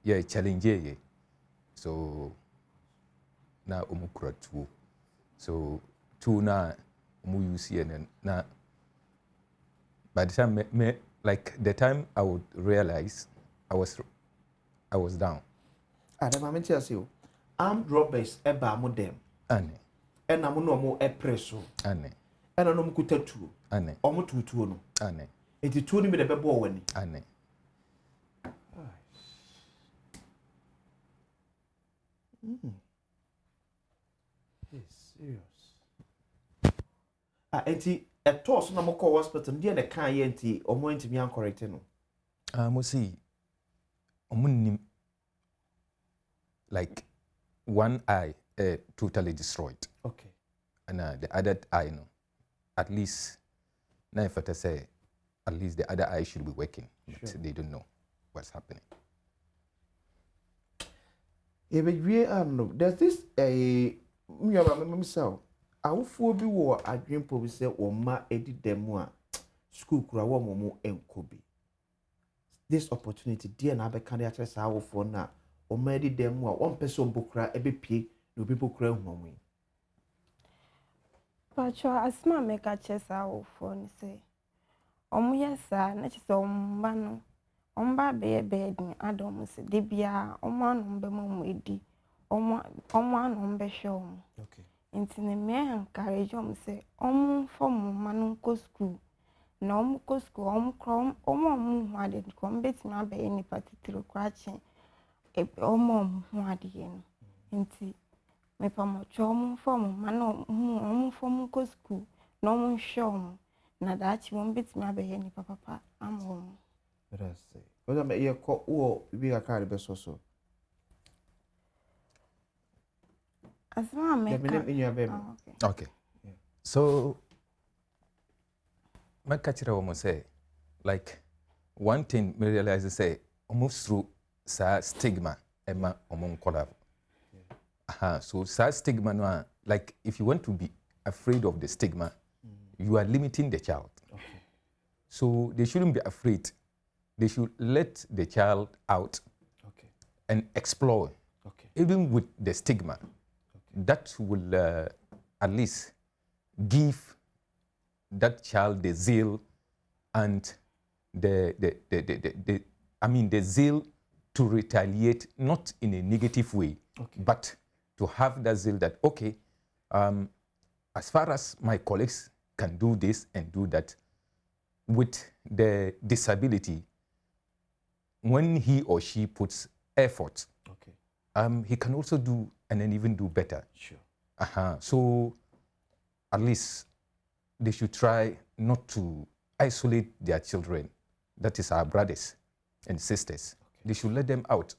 ye challenge ye. So na omukura tu. So two na use na by the time like the time I would realize I was down. The moment you see armed robbers eba mo dem. Ane. Ena mo no mo epreso. Ane. Ena no mo kutatu. Ane. Omo tutu no. Ane. Enti tuo ni me de bebo wani. Ane. Yes, serious. Enti a toss na mo call hospital dey the kan ye enti omo enti me an correct no. Mo see omunim like one eye totally destroyed. Okay. And the other eye no at least now if I say at least the other eye should be working. Sure. But they don't know what's happening. There's this myself. Awofo bi wo adwempo bi se o ma edi demu a school kura wo momo enkobi. This opportunity dear na be kan ya kire sa awofo na o ma edi demu a one person bokura ebepie na obi bokura huamu. Pacho asma make a chesa awofo ni say omu yesa na chise omba no omba be bedin Adom se de bia omu anu be mo edi omu anu be hwe omu Okay. nti ne me encourage omu se omu form manu ko school na omu ko school omu krom omu hu ade ko mbetimi abaye ni patitiro kwache omu hu ade no nti me pa mo chomu form manu omu form ko school na omu hwe omu na dachi won betimi abaye ni papa amu Let's say. Oda me ye ko wo bi ka ka be so. Asma me Okay. Yeah. So my catcher almost say like one thing me realize say almost through sa stigma ema omon kola. So sa stigma no like if you want to be afraid of the stigma you are limiting the child. Okay. So they shouldn't be afraid. They should let the child out and explore, even with the stigma. That will at least give that child the zeal and the zeal to retaliate, not in a negative way, but to have that zeal that, okay, as far as my colleagues can do this and do that, with the disability, when he or she puts effort, he can also do and then even do better. Sure. So at least they should try not to isolate their children. That is our brothers and sisters. They should let them out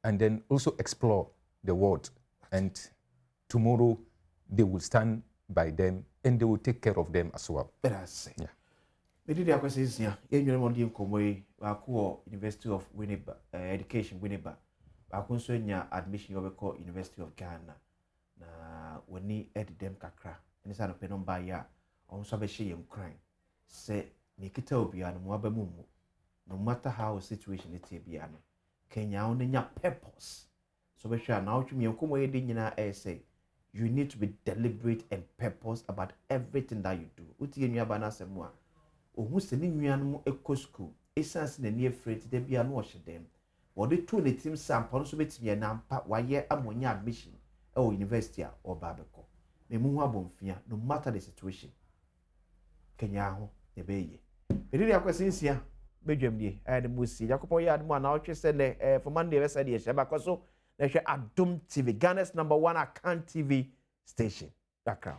and then also explore the world. And tomorrow they will stand by them and they will take care of them as well. That's yeah. Me did the question here. You know, the Nkomoy, University of Winneba, Education Winneba. Bakunso nya admission you call University of Ghana. Na wani edi dem kakra. Eni sa no pe no ba ya. On so be hye yem kran. Se ne kita obi anu mo aba mumu. No matter how situation it be anu. Kenya on nya purpose. So be sure now twumi Nkomoy edi nyina say you need to be deliberate and purpose about everything that you do. Uti enua ba na asemu a ohun se ni nua no ekɔ school essence na ni afraid de bia no ɔhye dem wɔde to ne team sample so betimi na mpa wayɛ amonya admission ɛwɔ university a ɔba abɛkɔ na mu hu abɔmfia no matter the situation Kenya ho ne bɛyɛ ɛdiri akwasinsia bedwam die ɛyɛ de musi yakopɔ yɛ admo na ɔtwe sɛ ne for Monday bɛsɛ de yɛ ba kɔ so na hwɛ Adom TV, Ghana's #1 account TV station. Dakra.